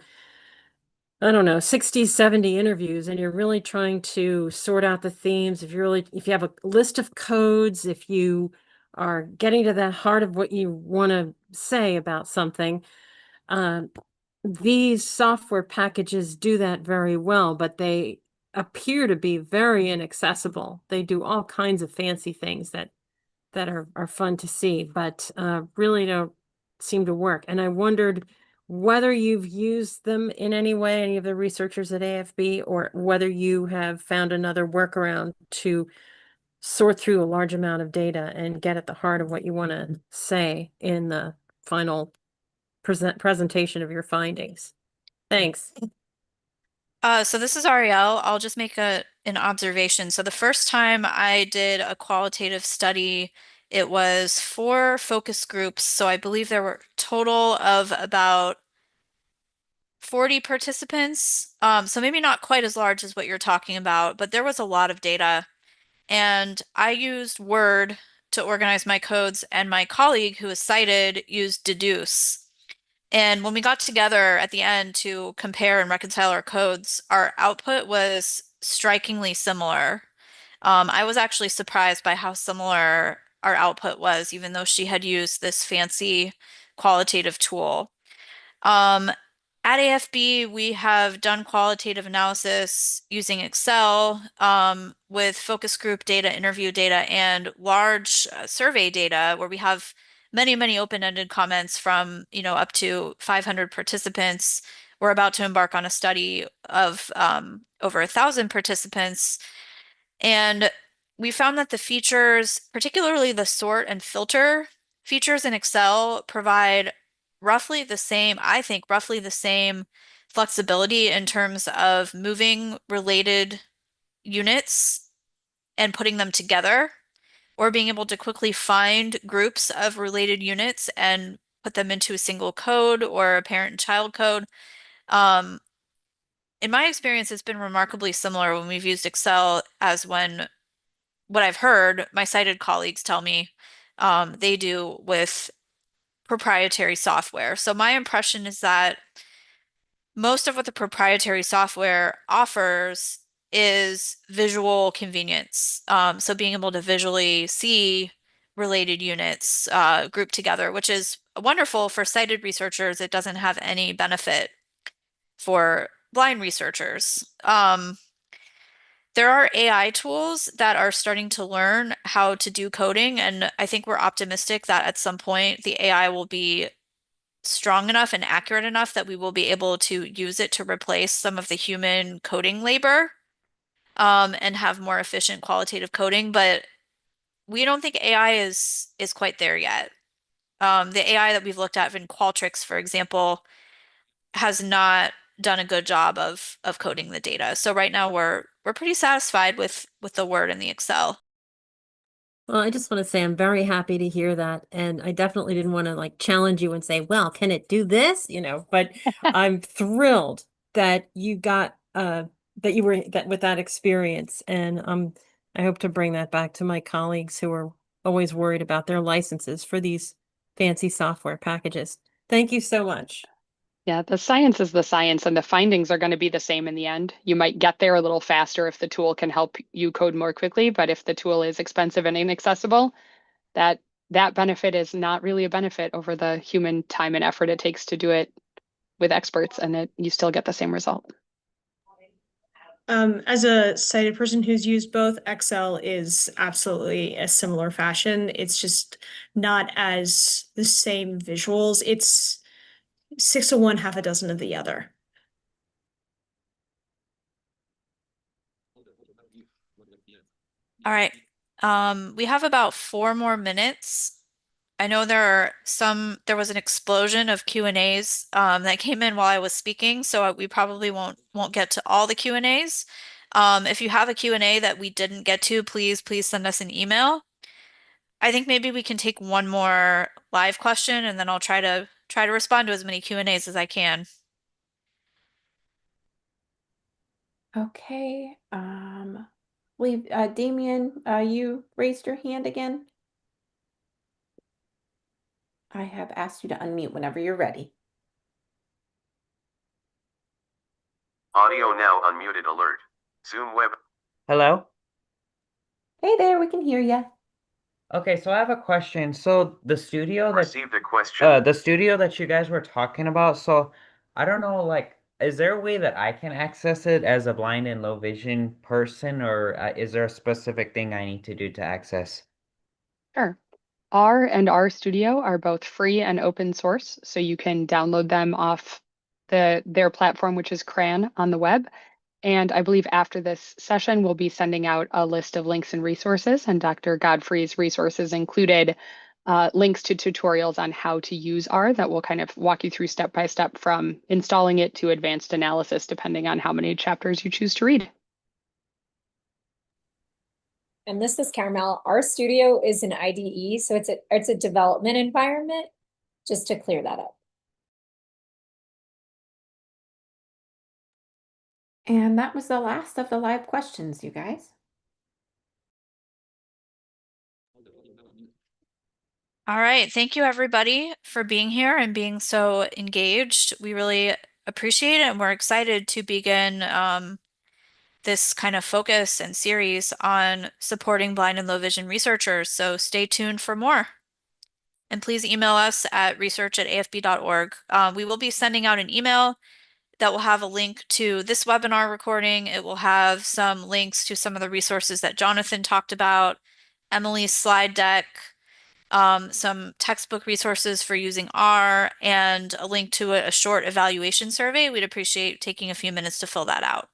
I don't know, 60, 70 interviews, and you're really trying to sort out the themes, if you have a list of codes, if you are getting to the heart of what you want to say about something, these software packages do that very well, but they appear to be very inaccessible. They do all kinds of fancy things that are fun to see, but really don't seem to work. And I wondered whether you've used them in any way, any of the researchers at AFB, or whether you have found another workaround to sort through a large amount of data and get at the heart of what you want to say in the final presentation of your findings. Thanks. So this is Ariel. I'll just make an observation. So the first time I did a qualitative study, it was 4 focus groups. So I believe there were a total of about 40 participants. So maybe not quite as large as what you're talking about, but there was a lot of data. And I used Word to organize my codes, and my colleague who was cited used Deduce. And when we got together at the end to compare and reconcile our codes, our output was strikingly similar. I was actually surprised by how similar our output was, even though she had used this fancy qualitative tool. At AFB, we have done qualitative analysis using Excel with focus group data, interview data, and large survey data where we have many, many open-ended comments from, up to 500 participants. We're about to embark on a study of over 1,000 participants. And we found that the features, particularly the sort and filter features in Excel, provide roughly the same, I think, roughly the same flexibility in terms of moving related units and putting them together, or being able to quickly find groups of related units and put them into a single code or a parent and child code. In my experience, it's been remarkably similar when we've used Excel as when what I've heard my cited colleagues tell me they do with proprietary software. So my impression is that most of what the proprietary software offers is visual convenience. So being able to visually see related units grouped together, which is wonderful for sighted researchers. It doesn't have any benefit for blind researchers. There are AI tools that are starting to learn how to do coding, and I think we're optimistic that at some point the AI will be strong enough and accurate enough that we will be able to use it to replace some of the human coding labor, and have more efficient qualitative coding. But we don't think AI is quite there yet. The AI that we've looked at in Qualtrics, for example, has not done a good job of coding the data. So right now we're pretty satisfied with the Word and the Excel. Well, I just want to say I'm very happy to hear that. And I definitely didn't want to challenge you and say, well, can it do this? But I'm thrilled that you got that you were that with that experience. And I hope to bring that back to my colleagues who are always worried about their licenses for these fancy software packages. Thank you so much. Yeah, the science is the science, and the findings are going to be the same in the end. You might get there a little faster if the tool can help you code more quickly, but if the tool is expensive and inaccessible, that benefit is not really a benefit over the human time and effort it takes to do it with experts, and you still get the same result. As a sighted person who's used both, Excel is absolutely a similar fashion. It's just not as the same visuals. It's 6 of one, half a dozen of the other. All right. We have about 4 more minutes. I know there was an explosion of Q&As that came in while I was speaking, so we probably won't get to all the Q&As. If you have a Q&A that we didn't get to, please send us an email. I think maybe we can take one more live question and then I'll try to respond to as many Q&As as I can. Okay, believe, Damien, you raised your hand again. I have asked you to unmute whenever you're ready. Audio now unmuted alert. Zoom web. Hello? Hey there, we can hear you. Okay, so I have a question. So the studio that Received a question. the studio that you guys were talking about, so I don't know, like, is there a way that I can access it as a blind and low vision person, or is there a specific thing I need to do to access? Sure. R and R Studio are both free and open source, so you can download them off their platform, which is CRAN on the web. And I believe after this session, we'll be sending out a list of links and resources, and Dr. Godfrey's resources included links to tutorials on how to use R that will kind of walk you through step by step from installing it to advanced analysis, depending on how many chapters you choose to read. And this is Caramel. Our studio is an IDE, so it's a development environment, just to clear that up. And that was the last of the live questions, you guys. All right. Thank you, everybody, for being here and being so engaged. We really appreciate it, and we're excited to begin this kind of focus and series on supporting blind and low vision researchers. So stay tuned for more. And please email us at research@afb.org. We will be sending out an email that will have a link to this webinar recording. It will have some links to some of the resources that Jonathan talked about, Emily's slide deck, some textbook resources for using R, and a link to a short evaluation survey. We'd appreciate taking a few minutes to fill that out.